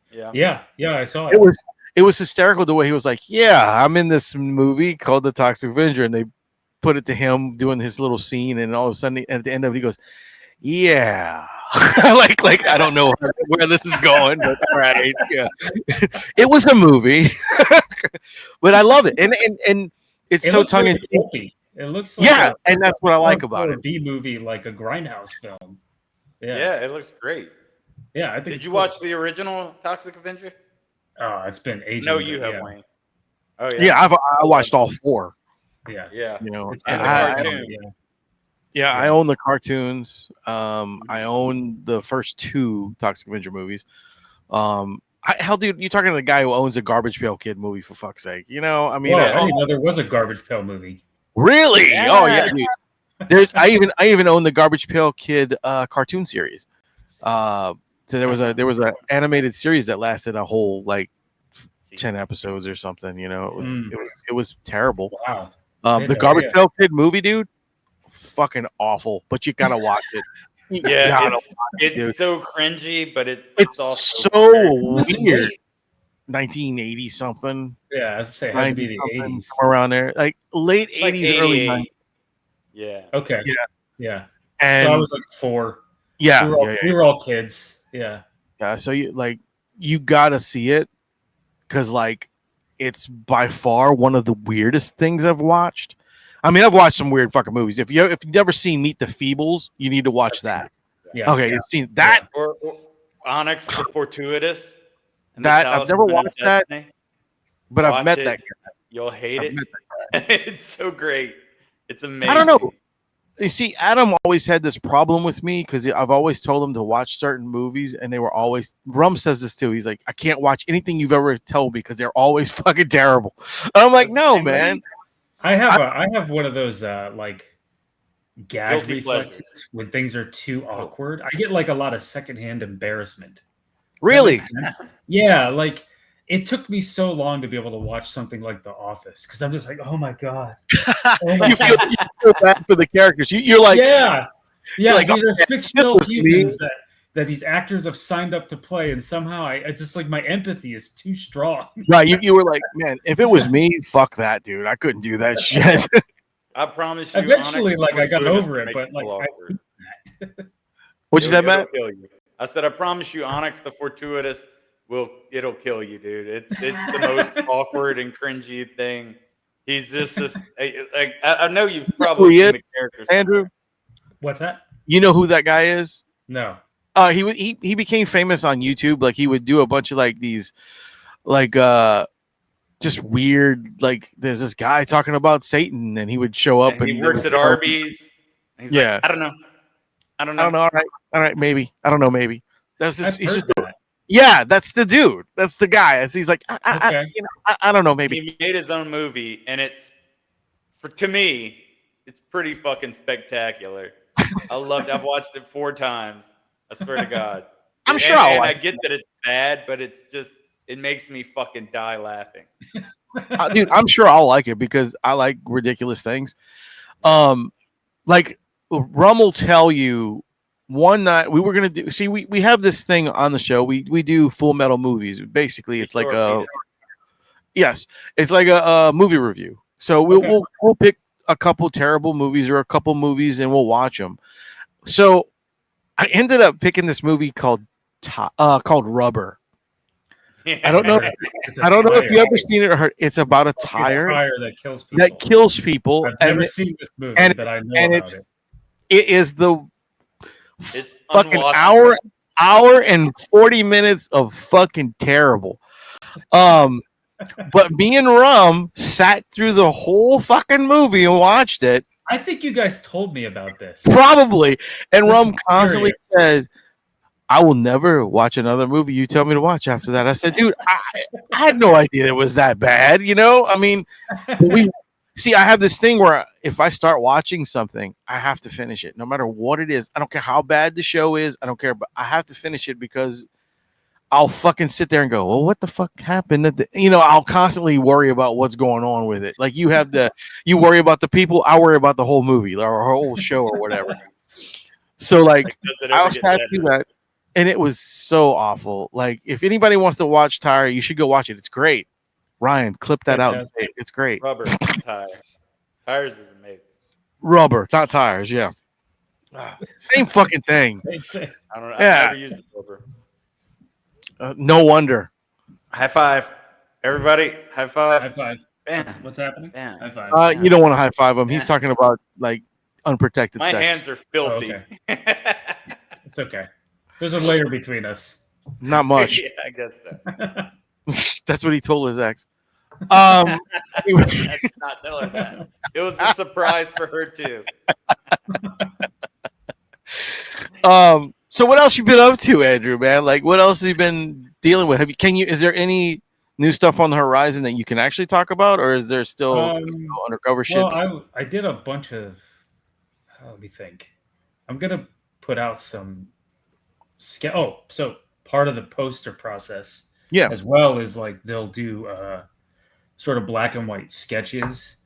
Yeah, I saw it. It was hysterical the way he was like, "Yeah, I'm in this movie called The Toxic Avenger," and they put it to him doing his little scene, and all of a sudden at the end of it, he goes, "Yeah." like I don't know where this is going, but all right, yeah. It was a movie, but I love it, and it's so tongue in cheek. It looks like and that's what I like about it. A B movie, like a Grindhouse film. Yeah, it looks great. Yeah, I think. Did you watch the original Toxic Avenger? Oh, it's been ages. No, you have, Wayne. Oh yeah. Yeah, I watched all four. Yeah. It's I own the cartoons. I own the first two Toxic Avenger movies. Hell, dude, you're talking to the guy who owns a Garbage Pail Kid movie, for fuck's sake. I mean, I didn't know there was a Garbage Pail movie. Really? Yeah. Oh yeah, dude. I even own the Garbage Pail Kid cartoon series. So there was a animated series that lasted a whole 10 episodes or something. It was terrible. Wow. The Garbage Pail Kid movie, dude, fucking awful. But you gotta watch it. It's so cringy, but it's also so weird. 1980 something. Yeah, I was say it had to be the 80s, around there, like late 80s, early 90s. Yeah. Okay. Yeah. And so I was like 4. Yeah, we were all kids. Yeah. Yeah. So you gotta see it because it's by far one of the weirdest things I've watched. I mean, I've watched some weird fucking movies. If you've never seen Meet the Feebles, you need to watch that. Yeah. Okay, you've seen that. Or Onyx the Fortuitous. That I've never watched that, but I've met that guy. You'll hate it. It's so great. It's amazing. I don't know. You see, Adam always had this problem with me because I've always told him to watch certain movies, and they were always. Rum says this too. He's like, I can't watch anything you've ever told me because they're always fucking terrible. I'm like, no, man. I have one of those gag guilty reflexes when things are too awkward. I get a lot of secondhand embarrassment. Really? Yeah, it took me so long to be able to watch something like The Office because I'm just like, oh my god. You feel bad for the characters. You're like, yeah. These are fictional humans that these actors have signed up to play, and somehow I just my empathy is too strong. Right? You were like, man, if it was me, fuck that, dude. I couldn't do that shit. I promise you. Eventually, I got over it, but What'd you say, Matt? I said, I promise you, Onyx the Fortuitous it'll kill you, dude. It's the most awkward and cringy thing. He's just this. I know you've probably seen the characters. Andrew, what's that? You know who that guy is? No. He became famous on YouTube. Like he would do a bunch of like these, like just weird. Like there's this guy talking about Satan, and he would show up And he works at Arby's. And he's like, I don't know. I don't know. All right, maybe. I don't know, maybe. That's just. He's just. Yeah, that's the dude. That's the guy. He's like, I don't know, maybe. He made his own movie, and to me, it's pretty fucking spectacular. I loved it. I've watched it 4 times. I swear to God. I'm sure I get that it's bad, but it makes me fucking die laughing. Dude, I'm sure I'll like it because I like ridiculous things. Like Rum will tell you one night we were gonna do. See, we have this thing on the show. We do Full Metal movies. Basically, it's like it's like a movie review. So we'll pick a couple terrible movies or a couple movies and we'll watch them. So I ended up picking this movie called Rubber. I don't know. I don't know if you ever seen it or heard. It's about a tire that kills people. I've never seen this movie, but I know about it. It is it's fucking hour and 40 minutes of fucking terrible. But me and Rum sat through the whole fucking movie and watched it. I think you guys told me about this. Probably. And Rum constantly says, I will never watch another movie you tell me to watch after that. I said, dude, I had no idea it was that bad. You know, I mean, I have this thing where if I start watching something, I have to finish it no matter what it is. I don't care how bad the show is. I don't care, but I have to finish it because I'll fucking sit there and go, well, what the fuck happened? I'll constantly worry about what's going on with it. Like you worry about the people. I worry about the whole movie or whole show or whatever. So like I was had to do that. And it was so awful. Like, if anybody wants to watch Tire, you should go watch it. It's great. Ryan, clip that out and say it. It's great. Rubber, tire. Tires is amazing. Rubber, not tires. Yeah. Same fucking thing. I don't know. I've never used rubber. No wonder. High five. Everybody, high five. High five. Bam. What's happening? Bam. High five. You don't want to high five him. He's talking about, like, unprotected My sex. hands are filthy. Oh, okay. It's okay. There's a layer between us. Not much. Yeah, I guess so. That's what he told his ex. That's not telling that. It was a surprise for her too. So what else you been up to, Andrew, man? Like what else have you been dealing with? Is there any new stuff on the horizon that you can actually talk about, or is there still undercover shit? Well, I did a bunch of let me think. I'm gonna put out some so part of the poster process, as well as like they'll do sort of black and white sketches,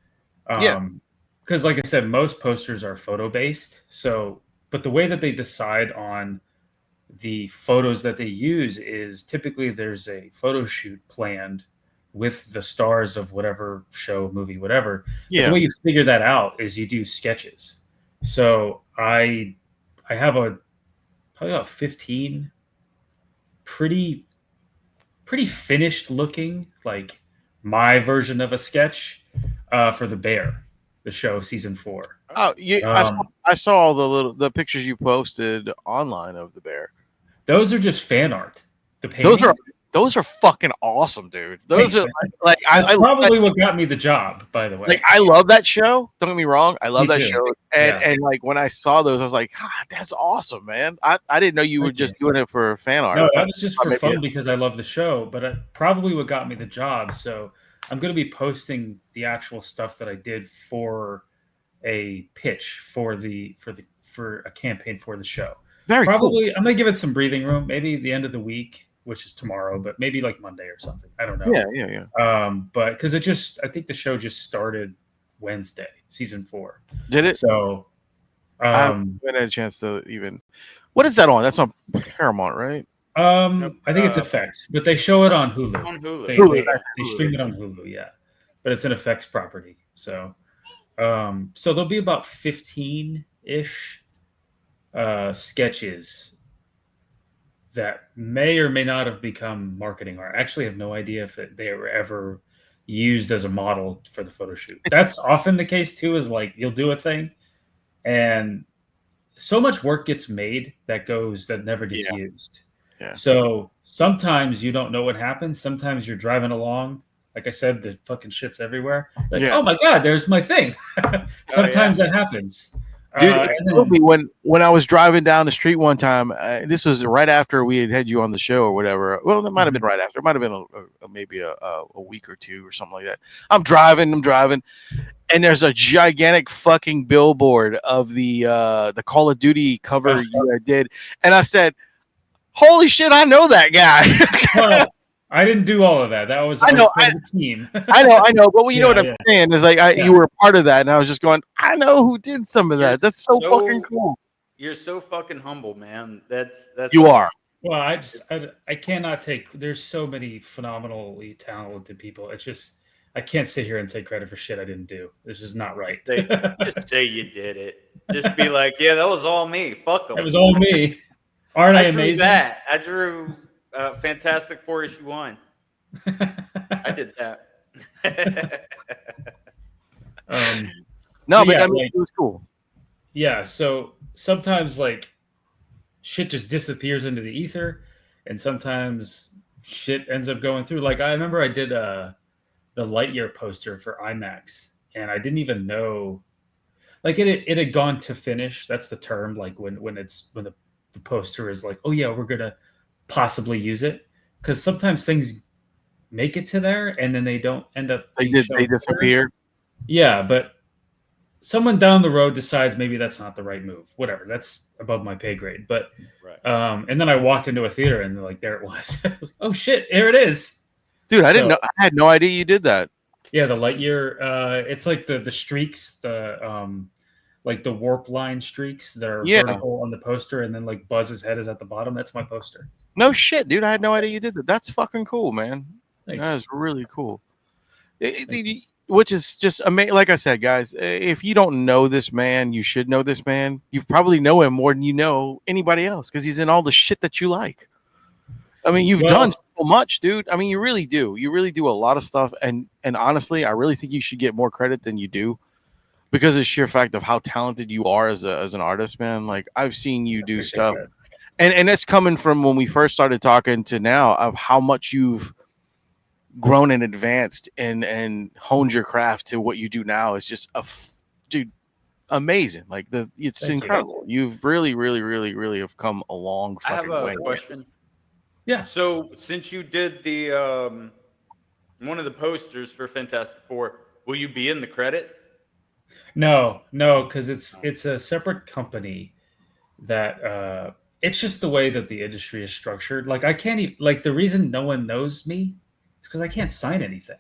because like I said, most posters are photo based. So, but the way that they decide on the photos that they use is typically there's a photo shoot planned with the stars of whatever show, movie, whatever. Yeah. The way you figure that out is you do sketches. So I have probably about 15 pretty finished looking, like my version of a sketch for The Bear, the show, season 4. Oh, I saw all the pictures you posted online of The Bear. Those are just fan art. The paintings. Those are fucking awesome, dude. Those are like probably what got me the job, by the way. Like I love that show. Don't get me wrong. I love that show. And like when I saw those, I was like, that's awesome, man. I didn't know you were just doing it for fan art. No, that was just for fun because I love the show, but probably what got me the job. So I'm going to be posting the actual stuff that I did for a pitch for a campaign for the show. Probably cool. I'm going to give it some breathing room, maybe the end of the week, which is tomorrow, but maybe like Monday or something. I don't know. Yeah. But because I think the show just started Wednesday, season 4. Did it? So I haven't had a chance to even. What is that on? That's on Paramount, right? I think it's FX, but they show it on Hulu. On Hulu. They stream it on Hulu, yeah. But it's an FX property. So so there'll be about 15-ish sketches that may or may not have become marketing art. I actually have no idea if they were ever used as a model for the photo shoot. That's often the case too, is like you'll do a thing and so much work gets made that never gets Yeah. used. Yeah. So sometimes you don't know what happens. Sometimes you're driving along. Like I said, the fucking shit's everywhere. Like, Yeah. oh my God, there's my thing. Sometimes that happens. Dude, it killed me when I was driving down the street one time. This was right after we had you on the show or whatever. Well, it might have been right after. It might have been maybe a week or two or something like that. I'm driving, and there's a gigantic fucking billboard of the Call of Duty cover you did, and I said, "Holy shit, I know that guy." Well, I didn't do all of that. That was I know the team. I know, but you know what I'm saying is like you were a part of that, and I was just going, I know who did some of that. That's so fucking cool. You're so fucking humble, man. That's you are. Well, I cannot take. There's so many phenomenally talented people. It's just I can't sit here and take credit for shit I didn't do. This is not right. Just say you did it. Just be like, yeah, that was all me. Fuck them. It was all me. Aren't I amazing? I drew Fantastic Four issue 1. I did that. No, but I mean, it was cool. Yeah, so sometimes like shit just disappears into the ether, and sometimes shit ends up going through. Like I remember I did the Lightyear poster for IMAX, and I didn't even know, like it had gone to finish. That's the term. Like when the poster is like, oh yeah, we're gonna possibly use it, because sometimes things make it to there and then they don't end up. They disappear. Yeah, but someone down the road decides maybe that's not the right move. Whatever, that's above my pay grade. But and then I walked into a theater and like there it was. Oh shit, there it is. Dude, I didn't know. I had no idea you did that. Yeah, the Lightyear. It's like the streaks, like the warp line streaks that are vertical on the poster, and then like Buzz's head is at the bottom. That's my poster. No shit, dude. I had no idea you did that. That's fucking cool, man. Thanks. That is really cool. Which is just amazing. Like I said, guys, if you don't know this man, you should know this man. You probably know him more than you know anybody else because he's in all the shit that you like. I mean, you've done so much, dude. I mean, you really do. You really do a lot of stuff. And honestly, I really think you should get more credit than you do because of the sheer fact of how talented you are as an artist, man. Like I've seen you do stuff. And it's coming from when we first started talking to now of how much you've grown and advanced and honed your craft to what you do now. It's just dude, amazing. Like it's incredible. You've really have come a long fucking way. I have a question. Yeah. So since you did the one of the posters for Fantastic Four, will you be in the credits? No, because it's a separate company that it's just the way that the industry is structured. Like I can't even, like the reason no one knows me is because I can't sign anything.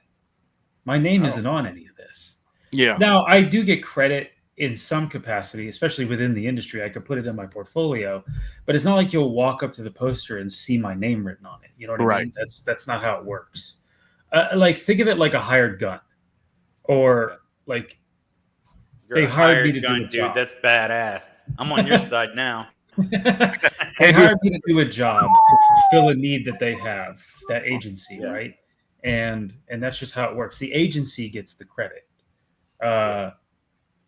My name isn't on any of this. Yeah. Now I do get credit in some capacity, especially within the industry. I could put it in my portfolio, but it's not like you'll walk up to the poster and see my name written on it. You know what I mean? That's not how it works. Like think of it like a hired gun, or like they hired me to do a job. Dude, that's badass. I'm on your side now. They hired me to do a job to fulfill a need that they have, that agency, right? And that's just how it works. The agency gets the credit.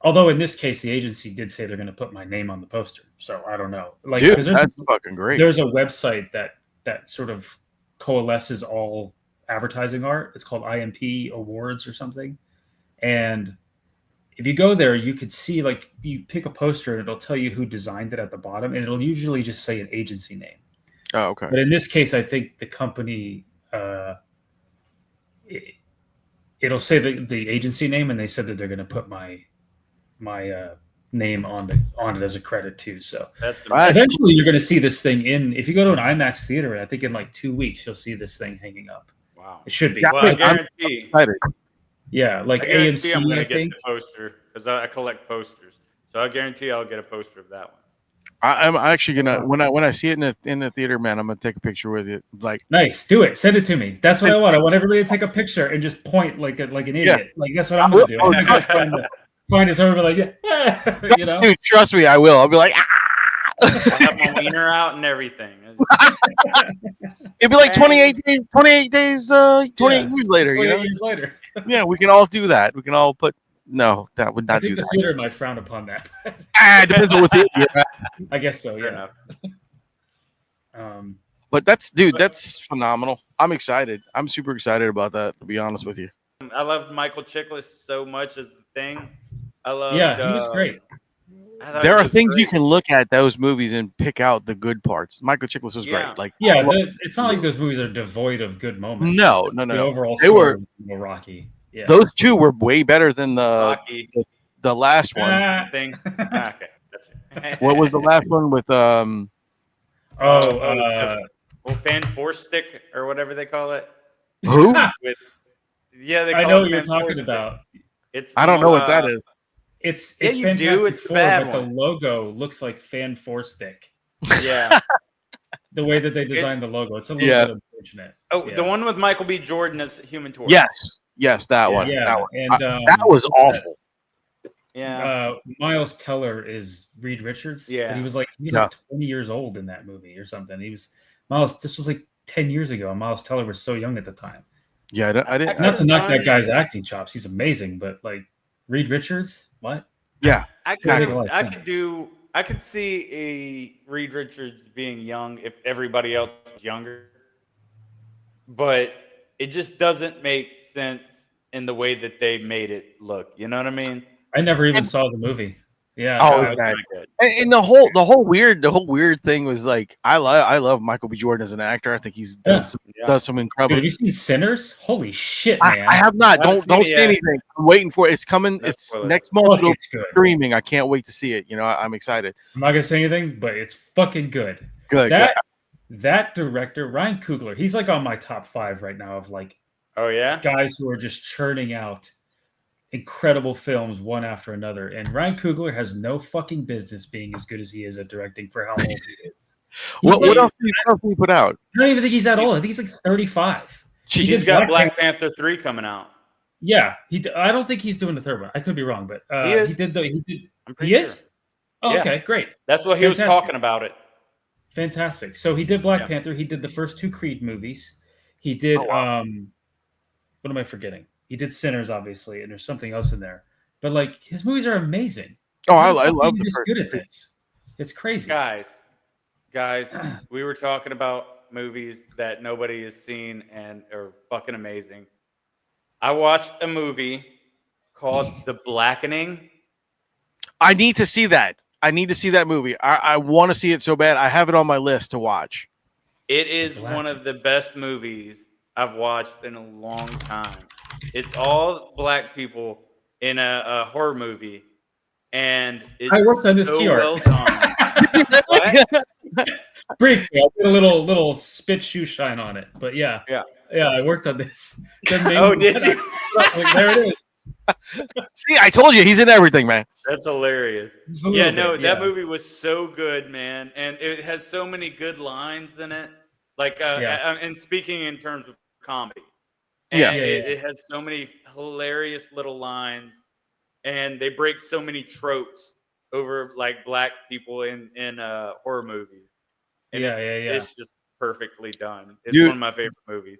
Although in this case, the agency did say they're going to put my name on the poster, so I don't know. Like, dude, that's fucking great. There's a website that sort of coalesces all advertising art. It's called IMP Awards or something, and if you go there, you could see, like, you pick a poster and it'll tell you who designed it at the bottom, and it'll usually just say an agency name. Oh, okay. But in this case, I think the company, it'll say the agency name, and they said that they're going to put my name on it as a credit too. So eventually, you're going to see this thing if you go to an IMAX theater. I think in like 2 weeks, you'll see this thing hanging up. Wow, it should be. Yeah, well, I guarantee. Yeah, like AMC. I'm going to get the poster because I collect posters, so I guarantee I'll get a poster of that one. I'm actually gonna when I see it in the theater, man, I'm gonna take a picture with it. Like, nice, do it, send it to me. That's what I want. I want everybody to take a picture and just point like an idiot. Yeah. Like that's what I'm gonna do. I'm gonna find it somewhere like, yeah, you know. Dude, trust me, I will. I'll be like, I'll have my wiener out and everything. It'd be like 28 days, 28 years later. 28 years later. Yeah, we can all do that. We can all put No, that would I not think do the that. theater might frown upon that. It depends on what theater you're at. I guess so. Fair Yeah. enough. But that's phenomenal. I'm excited. I'm super excited about that, to be honest with you. I loved Michael Chiklis so much as the Thing. I loved. Yeah, he was great. I thought There he are was things you great. can look at those movies and pick out the good parts. Michael Chiklis was Yeah. great. Like, Yeah, it's not like those movies are devoid of good moments. No. The overall They story were was a little rocky. Yeah. those two were way better than Rocky the last one. Thing. Okay. Gotcha. What was the last one with Fan Force Stick or whatever they call it. who? Yeah, they I call know it what you're Fan Force talking Stick. about. It's I don't know what that is. It's Yeah, you Fantastic do. It's the Four, bad but one. the logo looks like Fan Four Stick. Yeah. The way that they designed the logo, it's a little bit unfortunate. Oh, the one with Michael B. Jordan as Human Torch. Yes, that one. Yeah, That one. and that was awful. Yeah. Miles Teller is Reed Richards. Yeah. But he was like 20 years old in that movie or something. This was like 10 years ago, and Miles Teller was so young at the time. Yeah, I didn't. Not to knock that guy's acting chops, he's amazing, but like Reed Richards, what? Yeah, I could see a Reed Richards being young if everybody else was younger, but it just doesn't make sense in the way that they made it look. You know what I mean? I never even saw the movie. Yeah. Okay. And the whole weird thing was like I love Michael B. Jordan as an actor. I think he does some incredible. Dude, have you seen Sinners? Holy shit, man! I have not. Don't say anything. I'm waiting for it. It's coming. It's next month. It'll be streaming. I can't wait to see it. I'm excited. I'm not gonna say anything, but it's fucking good. Good. That director, Ryan Coogler, he's like on my top 5 right now of like, oh yeah, guys who are just churning out incredible films one after another. And Ryan Coogler has no fucking business being as good as he is at directing for how old he is. What else did he put out? I don't even think he's that old. I think he's like 35. He's got Black Panther 3 coming out. Yeah, I don't think he's doing the third one. I could be wrong, but he is. He did. I'm pretty sure. Is? Oh, yeah. Okay, great. That's what he was talking about it. Fantastic. So he did Black Panther. He did the first 2 Creed movies. He did what am I forgetting? He did Sinners, obviously, and there's something else in there. But like his movies are amazing. Oh, I love the first. Good at this. It's crazy, guys. We were talking about movies that nobody has seen and are fucking amazing. I watched a movie called The Blackening. I need to see that. I need to see that movie. I want to see it so bad. I have it on my list to watch. It is one of the best movies I've watched in a long time. It's all black people in a horror movie, and it's I worked on this so QR. well done. Briefly, I did a little spit shoe shine on it, but yeah. I worked on this. Oh, did you? There it is. See, I told you he's in everything, man. That's hilarious. That movie was so good, man, and it has so many good lines in it. Like, and speaking in terms of comedy, it has so many hilarious little lines, and they break so many tropes over like black people in horror movies. And it's just perfectly done. It's one of my favorite movies.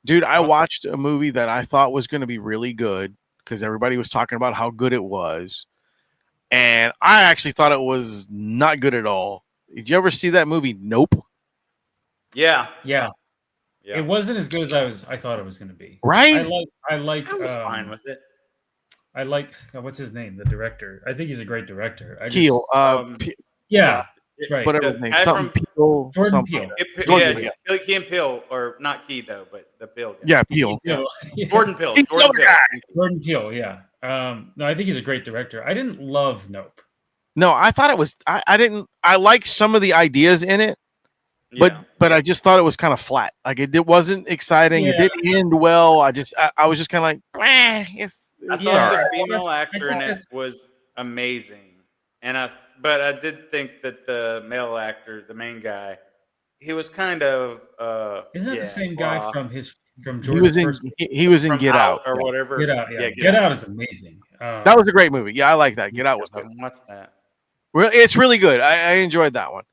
Dude, I watched a movie that I thought was going to be really good because everybody was talking about how good it was. And I actually thought it was not good at all. Did you ever see that movie? Nope. Yeah. It wasn't as good as I thought it was going to be. Right? I was fine with it. I like what's his name? The director. I think he's a great director. Keel. Right. Whatever his name. Something Peel. Jordan Peele. Key and Peele, or not Key though, but the Peele guy. Yeah, Peele. Jordan Peele. Jordan Peele. Yeah. No, I think he's a great director. I didn't love Nope. No, I thought it was. I didn't. I liked some of the ideas in it, but I just thought it was kind of flat. Like it wasn't exciting. It didn't end well. I was just kind of like, I thought the female actor in it was amazing, but I did think that the male actor, the main guy, he was kind of. Isn't that the same guy from Jordan? He was in Get Out or whatever. Get Out. Yeah. Get Out is amazing. That was a great movie. Yeah, I like that. Get Out was good. Watch that. It's really good. I enjoyed that one.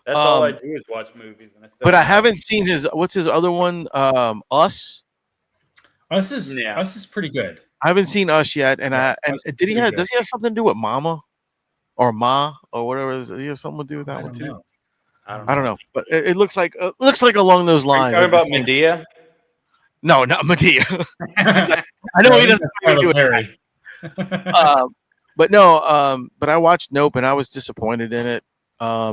That's all I do is watch movies. But I haven't seen what's his other one? Us. Us is pretty good. I haven't seen Us yet, and did he have? good. Does he have something to do with Mama or Ma or whatever? Does he have something to do with that I one don't too? know. I don't know, but it looks like along those Are you lines. talking like the about same- Medea? No, not Medea. I know No, he he's doesn't. a have anything to do Tyler with Perry. but no, but I watched Nope and I was disappointed in it. I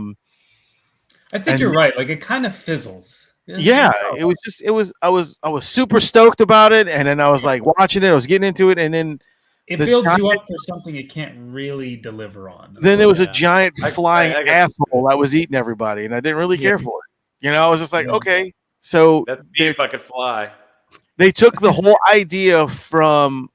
think and you're right. Like it kind of fizzles. yeah, it was just I was super stoked about it, and then I was like watching it, I was getting into it, and then It the builds giant, you up for something it can't really deliver on. then there was a Yeah. giant flying I guess- asshole that was eating everybody, and I didn't really care for it. You know, I was just like, Yeah. okay, so That's me if I could fly. they took the whole idea from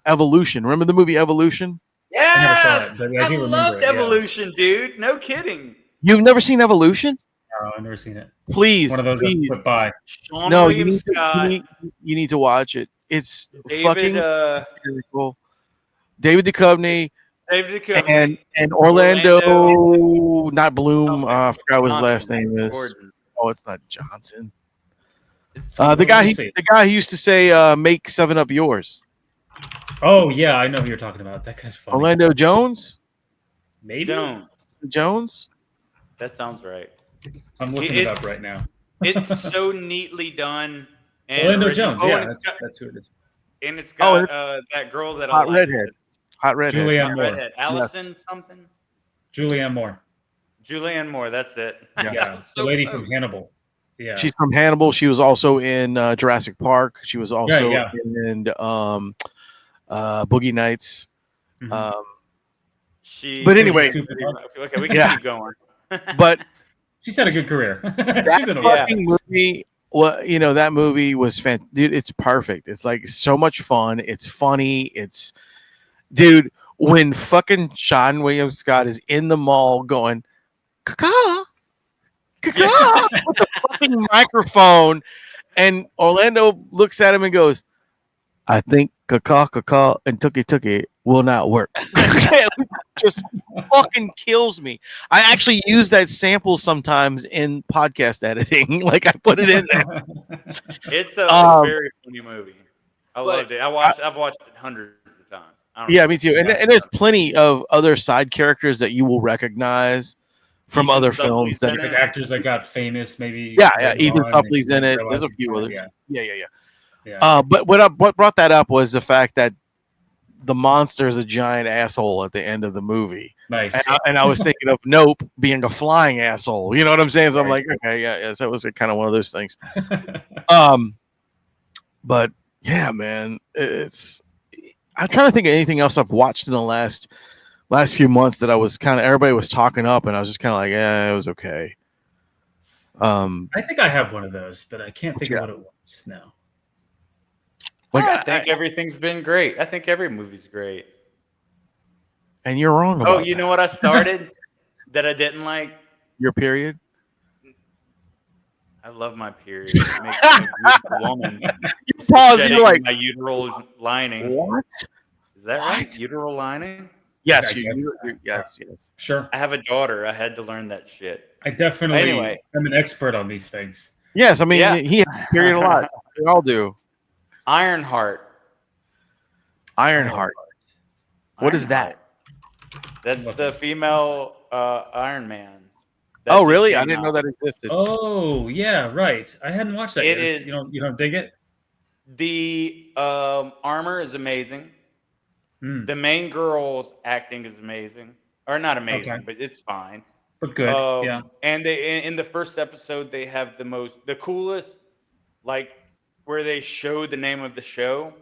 Evolution. Remember the movie Evolution? Yes, it, but I I do remember loved it, yeah. Evolution, dude. No kidding. You've never seen Evolution? No, I've never seen it. Please, One of those that please. flip by. Sean No, William you Scott, need to watch it. It's David, fucking hysterical. David Duchovny David Duchovny, and Orlando, not Bloom. I forgot what his last name is. Gordon. Oh, it's not Johnson. Well, The guy let me see. who used to say "Make 7 Up yours." Oh yeah, I know who you're talking about. That guy's funny. Orlando Jones. Maybe. Jones. That sounds right. I'm looking it up right now. It's so neatly done. And Orlando Jones. and Yeah, it's got, that's who it is. and it's got that girl that I Hot like. redhead. Hot redhead. Julianne Hot Moore. redhead. Allison something. Julianne Moore. Julianne Moore. That's it. Yeah, the lady from Hannibal. Yeah, She's from Hannibal. She was also in Jurassic Park. She was also Yeah. in Boogie Nights. She. But anyway, okay, we can keep going. But she's had a good career. that She's in a fucking movie. Well, you know that movie was dude. It's perfect. It's like so much fun. It's funny. It's dude when fucking Sean William Scott is in the mall going, "Caca, caca," with the fucking microphone, and Orlando looks at him and goes, "I think caca, caca, and tookie will not work." Just fucking kills me. I actually use that sample sometimes in podcast editing. Like I put it in there. It's a very funny movie. I loved it. I've watched it hundreds of times. Yeah, me too. And there's plenty of other side characters that you will recognize from other films. That like actors that got famous, maybe. Yeah. Ethan Suplee's in it. There's a few others. Yeah. But what brought that up was the fact that the monster is a giant asshole at the end of the movie. Nice. And I was thinking of Nope being a flying asshole. You know what I'm saying? So I'm like, okay, yeah. So that was kind of one of those things. But yeah, man, I'm trying to think of anything else I've watched in the last few months that I was kind of everybody was talking up, and I was just kind of like, yeah, it was okay. I think I have one of those, but I can't think of what it was now. Like, I think everything's been great. I think every movie's great. And you're wrong about you know what I started that I didn't like? Your period? I love my period. It makes me a beautiful woman. You pause, you're like, my uteral lining. What? Is that right? Uteral lining? Yes, Yes. yes. Sure. I have a daughter. I had to learn that shit. I definitely Anyway. am an expert on these things. Yes, I mean, he has a period a lot. We all do. Ironheart. Ironheart. What is that? That's the female Iron Man. Oh, really? I didn't know that existed. Oh, yeah, right. I hadn't watched that yet. It is. You don't dig it? The armor is amazing. The main girl's acting is amazing, or not amazing, but it's fine. But good, yeah. And they in the first episode they have the coolest, like where they show the name of the show.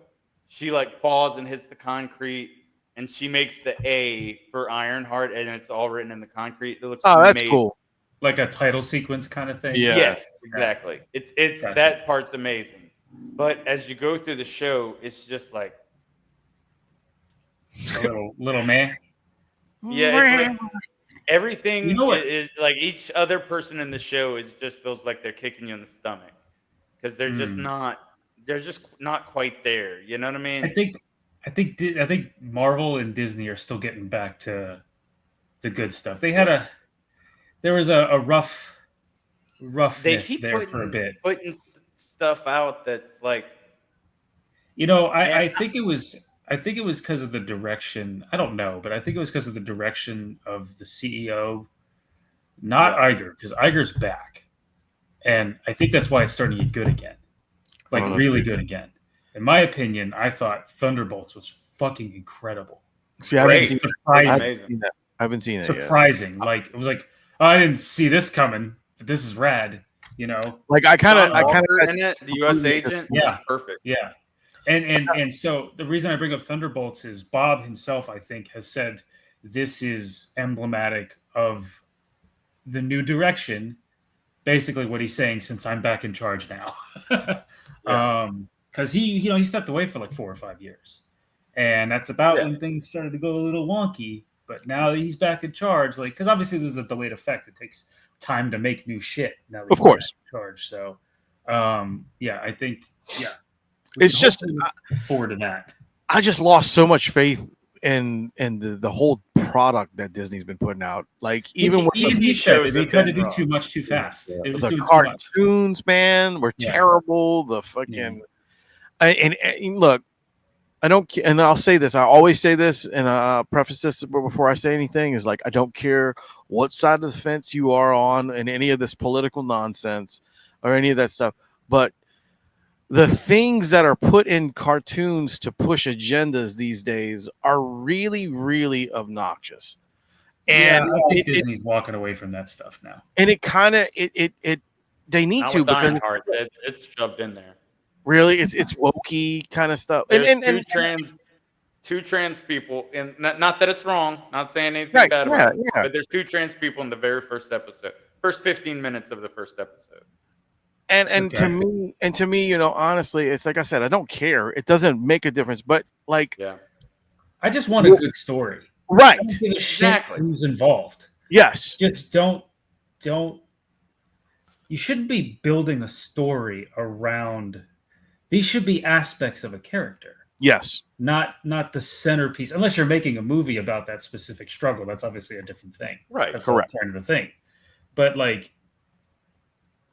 She like falls and hits the concrete, and she makes the A for Ironheart, and it's all written in the concrete. It looks that's cool. Like a title sequence kind of thing. Yeah. Yes, exactly. It's Gotcha. That part's amazing. But as you go through the show, it's just like a little man. yeah, it's like everything You know what? is like each other person in the show just feels like they're kicking you in the stomach because they're just not quite there. You know what I mean? I think Marvel and Disney are still getting back to the good stuff. There was a roughness They keep there for a bit. putting stuff out that's like You know, I think it was because of the direction. I don't know, but I think it was because of the direction of the CEO, not Iger, because Iger's back, and I think that's why it's starting to get good again, like really good again. In my opinion, I thought Thunderbolts was fucking incredible. See, I haven't seen that. I haven't seen it. Surprising, like it was like, oh, I didn't see this coming, but this is rad. You know, like I kind of the U.S. agent, yeah, perfect, yeah. And so the reason I bring up Thunderbolts is Bob himself, I think, has said this is emblematic of the new direction. Basically, what he's saying, since I'm back in charge now, because he stepped away for like 4 or 5 years, and that's about when things started to go a little wonky. But now that he's back in charge, like, because obviously there's a delayed effect. It takes time to make new shit. Now that of course, in charge. So, I think it's just forward to that. I just lost so much faith in the whole product that Disney's been putting out. Like even with TV shows, they tried to do too much too fast. The cartoons, man, were terrible. The fucking and look, I don't, and I'll say this. I always say this, and preface this before I say anything is like I don't care what side of the fence you are on in any of this political nonsense or any of that stuff, but the things that are put in cartoons to push agendas these days are really, really obnoxious. And I think Disney's walking away from that stuff now. And it kind of they need to because it's shoved in there. Really, it's wokey kind of stuff. There's two trans people, and not that it's wrong. Not saying anything bad about it. But there's 2 trans people in the very first episode, first 15 minutes of the first episode. And to me, you know, honestly, it's like I said, I don't care. It doesn't make a difference. But like, I just want a good story. Right. I don't give a shit who's involved. Yes. Just don't. You shouldn't be building a story around. These should be aspects of a character. Yes. Not the centerpiece. Unless you're making a movie about that specific struggle, that's obviously a different thing. Right. That's correct. Part of the thing. But like,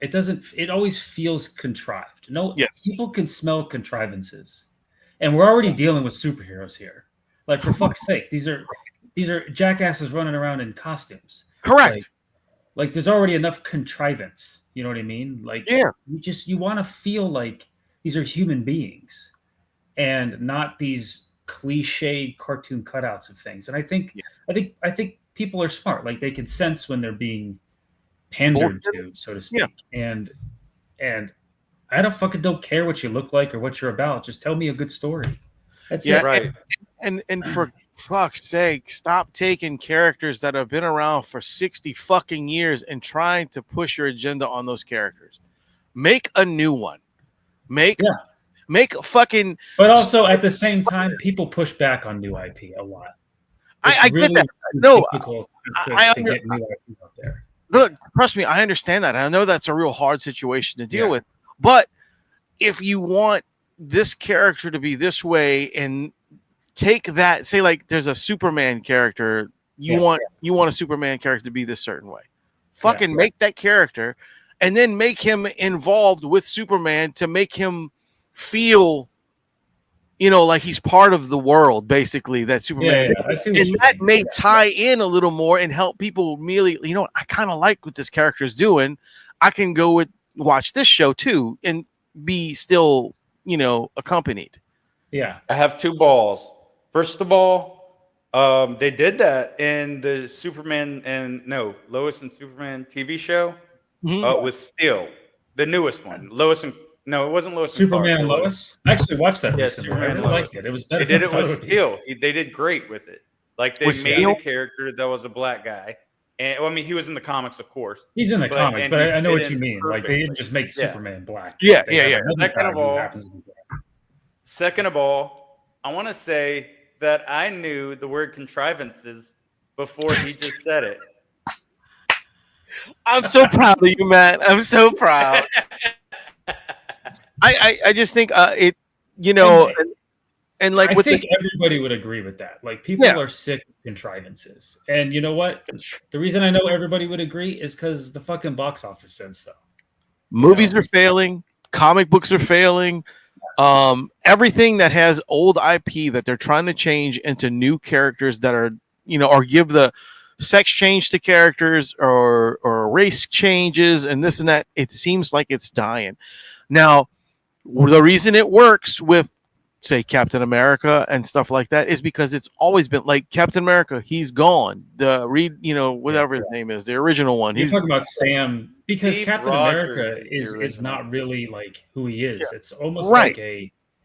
it always feels contrived. No, people can smell contrivances, and we're already dealing with superheroes here. Like, for fuck's sake, these are jackasses running around in costumes. Correct. Like there's already enough contrivance. You know what I mean? Like, you want to feel like these are human beings, and not these cliched cartoon cutouts of things. And I think people are smart. Like, they can sense when they're being pandered to, so to speak. And I don't care what you look like or what you're about. Just tell me a good story. That's it. Right. And for fuck's sake, stop taking characters that have been around for 60 fucking years and trying to push your agenda on those characters. Make a new one. Make fucking. But also at the same time, people push back on new IP a lot. I get that. No, to get new IP out there. Look, trust me, I understand that. I know that's a real hard situation to deal with. But if you want this character to be this way, and take that, say like there's a Superman character, you want a Superman character to be this certain way. Fucking make that character, and then make him involved with Superman to make him feel, you know, like he's part of the world, basically, that Superman. And that may tie in a little more and help people immediately, you know, I kind of like what this character is doing. I can go watch this show too and be still, you know, accompanied. Yeah. I have 2 balls. First of all, they did that in the Lois and Superman TV show with Steel, the newest one. No, it wasn't Lois. Superman and Lois. I actually watched that. Yeah, recently. Superman. I liked it. It was better. They did it with Steel. They did great with it. Like, they made a character that was a black guy, and well, I mean, he was in the comics, of course. He's in the comics, but I know what you mean. Like, they didn't just make Superman black. Yeah. Second of all, I want to say that I knew the word contrivances before he just said it. I'm so proud of you, Matt. I'm so proud. I just think it, you know, and like I think everybody would agree with that. Like, people are sick of contrivances, and you know what? The reason I know everybody would agree is because the fucking box office said so. Movies are failing. Comic books are failing. Everything that has old IP that they're trying to change into new characters that are, or give the sex change to characters or race changes and this and that, it seems like it's dying. Now, the reason it works with, say, Captain America and stuff like that is because it's always been like Captain America. He's gone. The whatever his name is, the original one. You're He's talking about Sam because Steve Captain Rogers America is the is not original. really like who he is. Yeah. It's almost Right.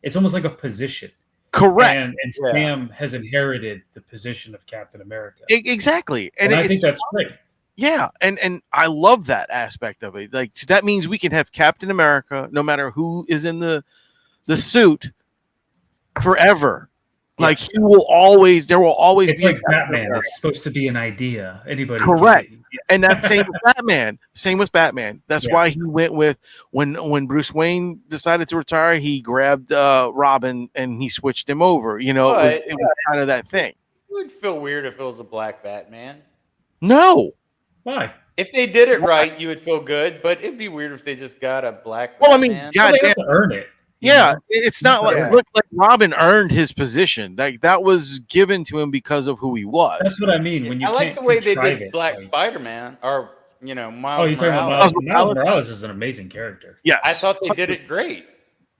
it's almost like a position. correct. And Sam has inherited the position of Captain America. Exactly. And I think that's great. Yeah, and I love that aspect of it. Like that means we can have Captain America, no matter who is in the suit, forever. Like there will always It's be like Batman. It's supposed to be an idea. Anybody correct. can, And that's same with Batman. Same with Batman. That's why he went with when Bruce Wayne decided to retire, he grabbed Robin and he switched him over. It was kind of that thing. It would feel weird if it was a black Batman. No. Why? If they did it right, you would feel good, but it'd be weird if they just got a black Well, I mean, Batman. God They damn. have to earn it. Yeah, it's not like Yeah. look like Robin earned his position. Like that was given to him because of who he was. That's what I mean. When you I like can't the way they contrive did it, Black like- Spider-Man, or Miles Oh, you're talking about Morales. Miles Morales is an amazing character. Yes. I thought they did it great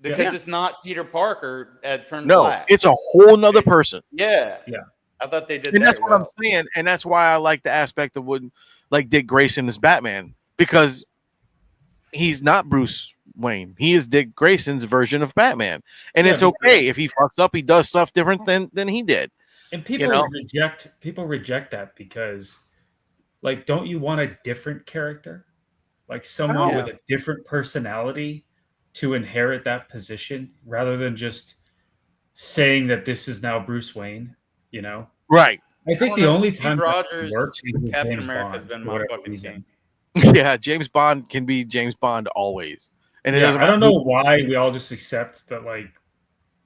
because Yeah. it's not Peter Parker that turned No, black. it's a whole nother person. Yeah. Yeah. I thought they did And that that's what well. I'm saying. And that's why I like the aspect of what like Dick Grayson is Batman, because he's not Bruce Wayne. He is Dick Grayson's version of Batman. And it's okay if he fucks up, he does stuff different than he did. And people reject that because, like, don't you want a different character, like someone with a different personality to inherit that position rather than just saying that this is now Bruce Wayne? Right. I think the only time Rogers, that works is with Captain James America, has Bond, been for my whatever fucking reason. king. Yeah, James Bond can be James Bond always. And it doesn't I don't matter know why we all just accept that, like,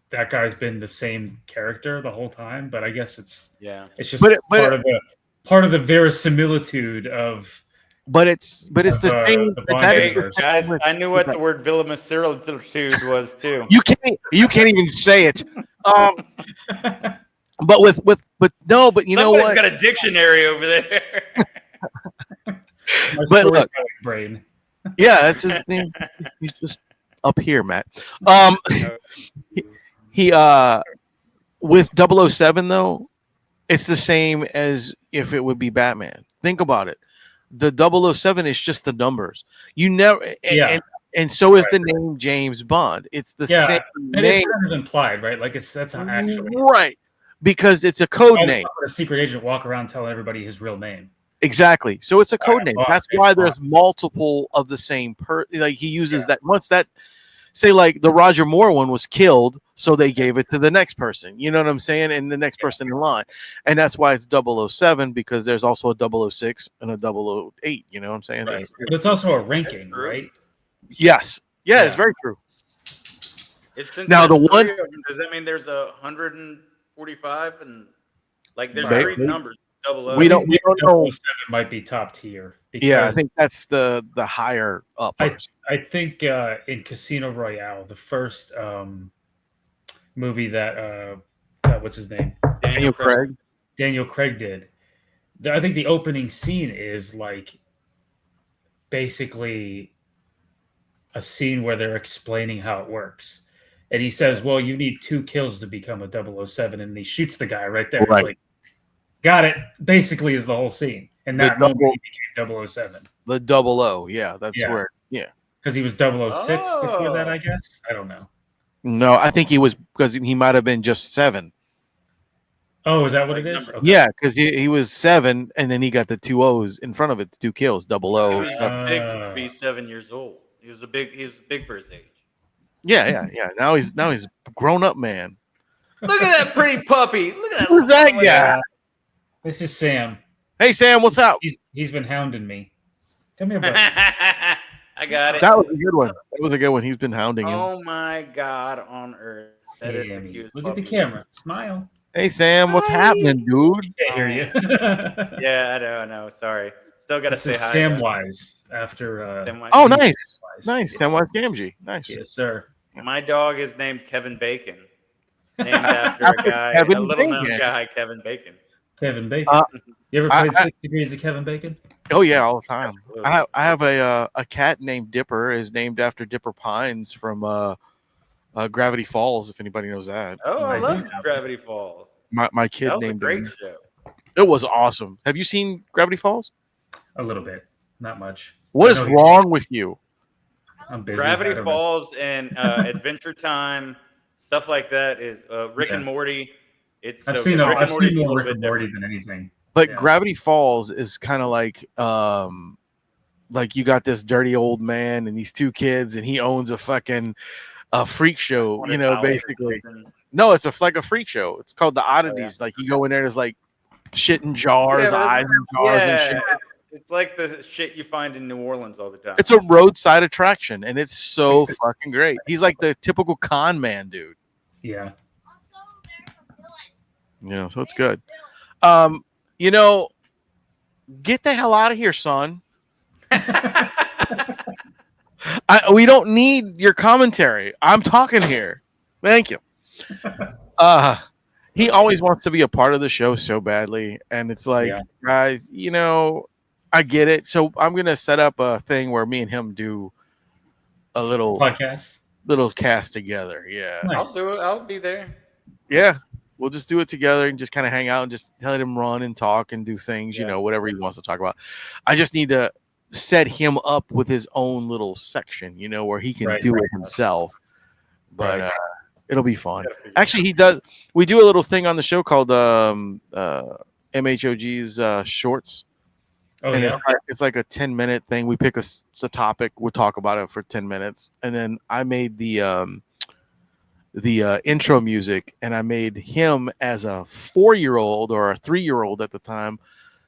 that guy's been the same character the whole time, but I guess it's just part of the verisimilitude of. But it's the same. That is the same Guys, with- I knew what the word verisimilitude was too. You can't even say it. But you know Somebody's what? got a dictionary over there. But look, brain. Yeah, that's his thing. He's just up here, Matt. He with 007 though, it's the same as if it would be Batman. Think about it. The 007 is just the numbers. You never and so is the name James Bond. It's the same It name. is kind of implied, right? Like that's not actually right, because it's a code Why name. would a secret agent walk around telling everybody his real name? Exactly. So it's a code name. Bond, That's James why Bond. there's multiple of the same like he uses that once that say like the Roger Moore one was killed, so they gave it to the next person. You know what I'm saying? And the next person in line. And that's why it's 007, because there's also a 006 and a 008. You know what I'm saying? Right. But it's also a ranking, right? Yes. Yeah, it's very true. It's since Now, the there's one- three of them, does that mean there's 145 and like there's Maybe. three numbers? 00. We don't know. 007 might be top tier. Yeah, I because think that's the higher up. I think in Casino Royale, the first movie that what's his name? Daniel Craig. Daniel Craig did. I think the opening scene is like basically a scene where they're explaining how it works. And he says, well, you need 2 kills to become a 007. And he shoots the guy right there. Right. It's like, got it. Basically is the whole scene. And that moment he became 007. The 00. Yeah, that's where. Yeah. Because he was 006 before that, I guess. I don't know. No, I think he was, because he might have been just 7. Oh, is that what it is? Okay. Yeah, because he was 7, and then he got the 2 O's in front of it, 2 kills, 00. He was big to be 7 years old. He was big for his age. Yeah. Now he's a grown up man. Look at that pretty puppy. Look at that. Who's that guy? Yeah. This is Sam. Hey Sam, what's up? He's been hounding me. Come here, buddy. I got it. That was a good one. That was a good one. He's been hounding him. Oh my God on earth. That is the Sammy. cutest Look at the puppy. camera. Smile. Hey Sam, what's happening, dude? Can't hear you. Yeah, I know. Sorry. Still got to This say is hi. Samwise after. Samwise. Oh, nice. Samwise. Nice. Samwise Gamgee. Nice. Yes, sir. My dog is named Kevin Bacon, named after a guy, Kevin a little known Bacon. guy, Kevin Bacon. Kevin Bacon. You ever played 6 Degrees of Kevin Bacon? Oh yeah, all the time. Absolutely. I have a cat named Dipper. Is named after Dipper Pines from Gravity Falls. If anybody knows that. Oh, I I love do know. Gravity Falls. My kid That was a named great him. show. It was awesome. Have you seen Gravity Falls? A little bit, not much. What I is know he- wrong with you? I'm busy. I Gravity don't know. Falls and Adventure Time, stuff like that is Rick and Morty. It's I've so seen good. Rick and I've Morty's seen a more little Rick and bit Morty different. than anything. But Yeah. Gravity Falls is kind of like you got this dirty old man and these two kids, and he owns a fucking freak show, you know, $100 or basically. something. No, it's like a freak show. It's called the Oddities. Like you go in there, there's like shit in jars, Yeah, but eyes in jars, and shit. It's like the shit you find in New Orleans all the time. It's a roadside attraction, and it's so fucking great. He's like the typical con man dude. Yeah. You know, so it's good. You know, get the hell out of here, son. We don't need your commentary. I'm talking here. Thank you. He always wants to be a part of the show so badly, and it's like, guys, you know, I get it. So I'm gonna set up a thing where me and him do a little cast together. Yeah, Nice. I'll do it. I'll be there. Yeah, we'll just do it together and just kind of hang out and just let him run and talk and do things, you know, whatever he wants to talk about. I just need to set him up with his own little section, you know, where he can do it himself. But it'll be fun. Actually, he does. We do a little thing on the show called MHOG's shorts. Oh, and yeah. it's like a 10-minute thing. We pick a topic, we'll talk about it for 10 minutes, and then I made the intro music, and I made him as a 4-year-old or a 3-year-old at the time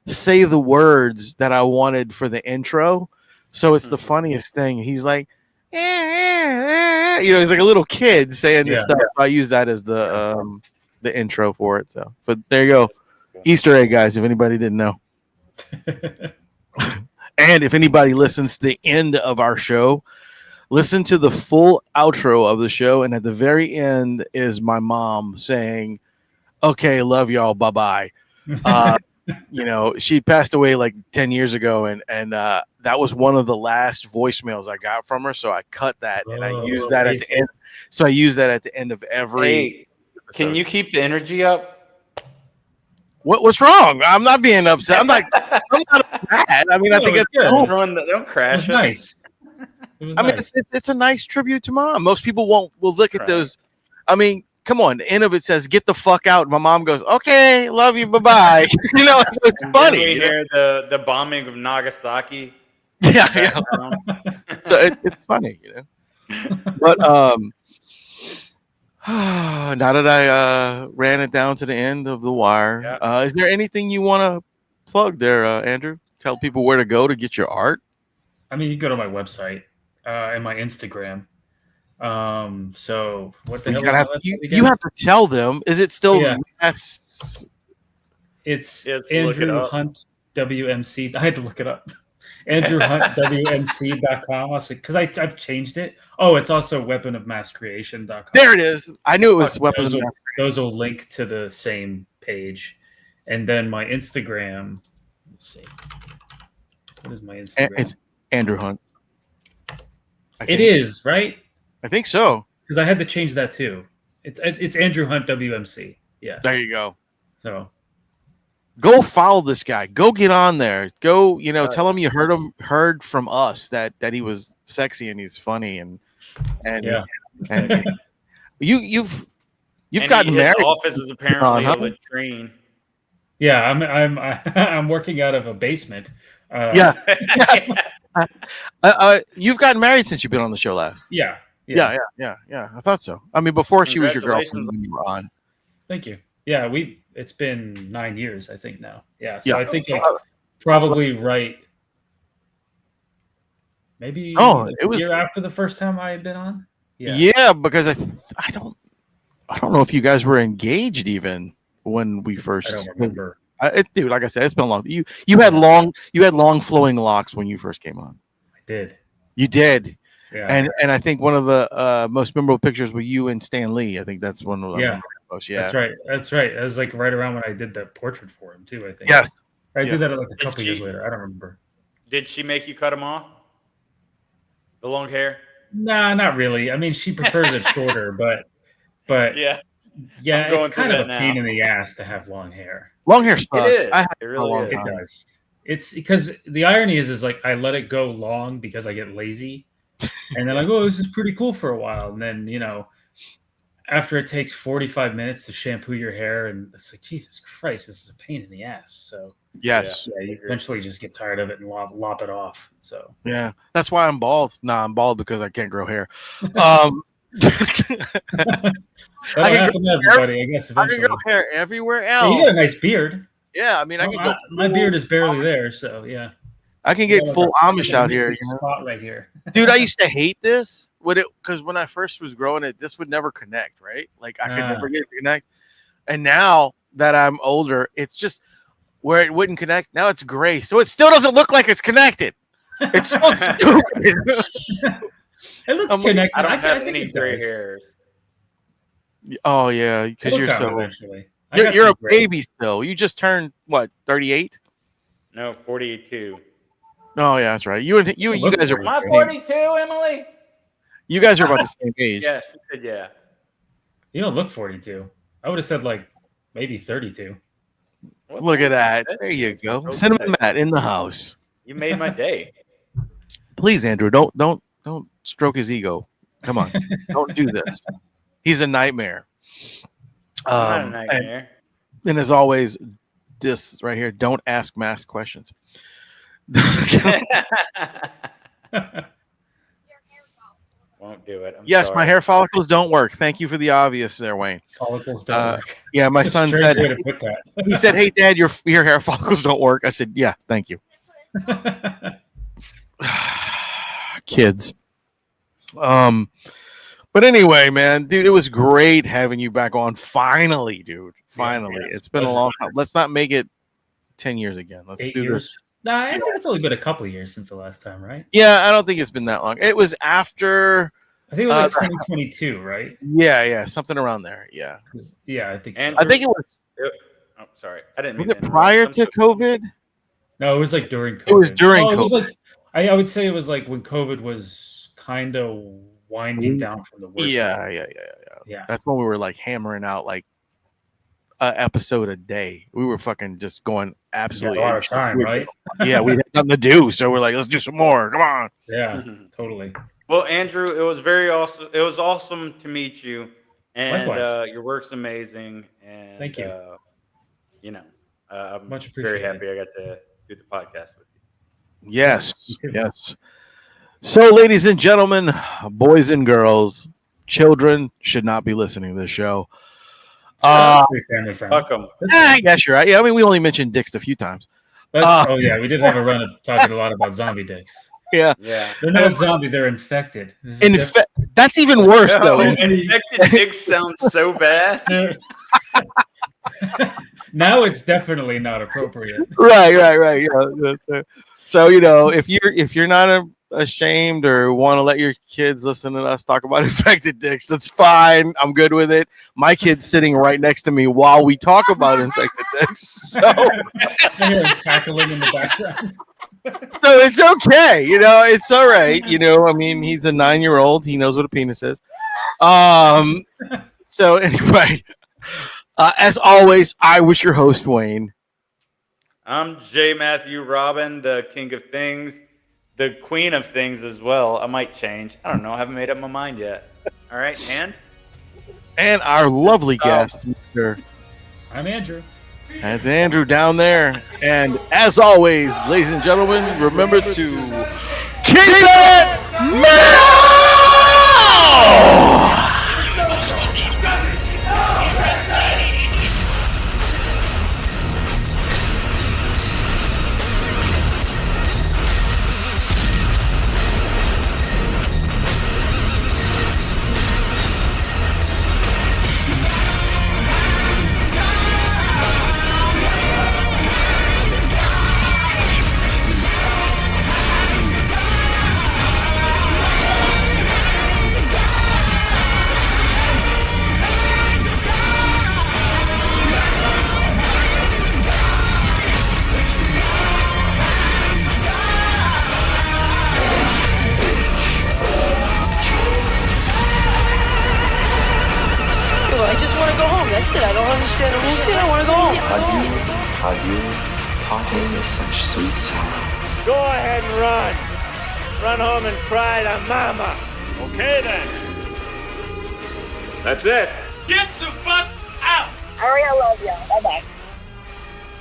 say the words that I wanted for the intro. So it's the funniest thing. He's like, you know, he's like a little kid saying this stuff. So I use that as the intro for it. So, but there you go, Easter egg, guys. If anybody didn't know. And if anybody listens to the end of our show, listen to the full outro of the show, and at the very end is my mom saying, "Okay, love y'all, bye bye." You know, she passed away like 10 years ago, and that was one of the last voicemails I got from her. So I cut that and I used that at the end. So I use that at the end of every. Hey, can you keep the energy up? What's wrong? I'm not being upset. I'm not upset. I mean, I think it's good. Don't crash. It was nice. It was nice. It's a nice tribute to mom. Most people will look at those. I mean, come on. The end of it says, "Get the fuck out." My mom goes, "Okay, love you, bye bye." You know, it's funny. We hear the bombing of Nagasaki. Yeah. So it's funny, you know. But now that I ran it down to the end of the wire, is there anything you want to plug there, Andrew? Tell people where to go to get your art. I mean, you go to my website and my Instagram. So what the hell? You have to tell them. Is it still? Yeah. It's Andrew Hunt WMC. I had to look it up. AndrewHuntWMC.com. Because I've changed it. Oh, it's also weaponofmasscreation.com. There it is. I knew it was Weapon of Mass Creation. Those will link to the same page. And then my Instagram. Let's see. What is my Instagram? It's Andrew Hunt. It is, right? I think so. Because I had to change that too. It's Andrew Hunt WMC. Yeah. There you go. So go follow this guy. Go get on there. Go, you know, tell him you heard from us that he was sexy and he's funny and you've gotten married. His office is apparently a latrine. Yeah, I'm working out of a basement. You've gotten married since you've been on the show last. Yeah. I thought so. I mean, before she was your girlfriend when you were on. Thank you. Yeah, it's been 9 years, I think now. Yeah, so I think probably right. Maybe it was a year after the first time I had been on. Yeah, because I don't know if you guys were engaged even when we first. I don't remember. Dude, like I said, it's been long. You had long flowing locks when you first came on. I did. You did. Yeah. And I think one of the most memorable pictures was you and Stan Lee. I think that's one of the most. Yeah, That's right. That's right. It was like right around when I did the portrait for him too. I think. Yes. I did that like a couple years later. I don't remember. Did she make you cut him off? The long hair? Nah, not really. I mean, she prefers it shorter, but yeah, it's kind of a pain in the ass to have long hair. Long hair sucks. It is. I have It really is. It does. It's because the irony is like I let it go long because I get lazy, and then I go, "Oh, this is pretty cool for a while," and then after it takes 45 minutes to shampoo your hair, and it's like, Jesus Christ, this is a pain in the ass. So yes, you eventually just get tired of it and lop it off. So yeah, that's why I'm bald. Nah, I'm bald because I can't grow hair. That'll happen to everybody, I guess. Eventually, I can grow hair everywhere else. Hey, you got a nice beard. Yeah, I mean, I can go. My beard is barely there, so yeah. I can get full Amish out here. Spot right here, dude. I used to hate this. Because when I first was growing it, this would never connect, right? Like I could never get it to connect. And now that I'm older, it's just where it wouldn't connect. Now it's gray, so it still doesn't look like it's connected. It's so stupid. It looks connected. I don't have think any gray hairs. Oh yeah, because you're so. Eventually. You're a baby still. You just turned what, 38? No, 42. Oh yeah, that's right. You guys are. Am I 42, Emily? You guys are about the same age. Yeah, she said yeah. You don't look 42. I would have said like maybe 32. Look at that. There you go. Cinnamon Matt in the house. You made my day. Please, Andrew, don't stroke his ego. Come on, don't do this. He's a nightmare. Not a nightmare. And as always, this right here, don't ask mass questions. Won't do it. Yes, sorry. my hair follicles don't work. Thank you for the obvious there, Wayne. Follicles don't work. Yeah, my son said. He said, "Hey, Dad, your hair follicles don't work." I said, "Yeah, thank you." Kids. But anyway, man, dude, it was great having you back on. Finally, dude. Finally. Yeah, it's been a long time. Let's not make it 10 years again. Let's 8 do years. this. Nah, I think it's only been a couple years since the last time, right? Yeah, I don't think it's been that long. It was after. I think it was like 2022, right? Yeah, something around there. Yeah. Yeah, I think so. Andrew, I think it was. Oh, sorry. I didn't Was mean it to prior to COVID? No, it was like during COVID. It was during COVID. It was like, I would say it was like when COVID was kind of winding down from the worst. Yeah. That's when we were like hammering out like an episode a day. We were fucking just going absolutely a lot of time, right? Yeah, we had nothing to do, so we're like, let's do some more. Come on. Yeah, totally. Well, Andrew, it was very awesome. It was awesome to meet you, and your work's amazing. And thank you. I'm Much very appreciated. happy I got to do the podcast with you. Yes. So, ladies and gentlemen, boys and girls, children should not be listening to this show. Family friendly. Fuck 'em. I guess you're right. Yeah, I mean, we only mentioned dicks a few times. Oh yeah, we did have a run of talking a lot about zombie dicks. Yeah. They're not zombie; they're infected. That's even worse, though. Infected dicks sounds so bad. Now it's definitely not appropriate. Right. Yeah. So if you're not ashamed or want to let your kids listen to us talk about infected dicks, that's fine. I'm good with it. My kid's sitting right next to me while we talk about infected dicks, so cackling in the background. So it's okay. It's all right. I mean, he's a 9-year-old. He knows what a penis is. So anyway, as always, I was your host, Wayne. I'm J. Matthew Robin, the king of things, the queen of things as well. I might change. I don't know. I haven't made up my mind yet. All right, and our lovely guest, Mr. I'm Andrew. That's Andrew down there. And as always, ladies and gentlemen, remember to keep it metal! said I don't understand the rules here. I want to go home. Adieu, parting with such sweet sorrow. Go ahead and run. Run home and cry to Mama. Okay then. That's it. Get the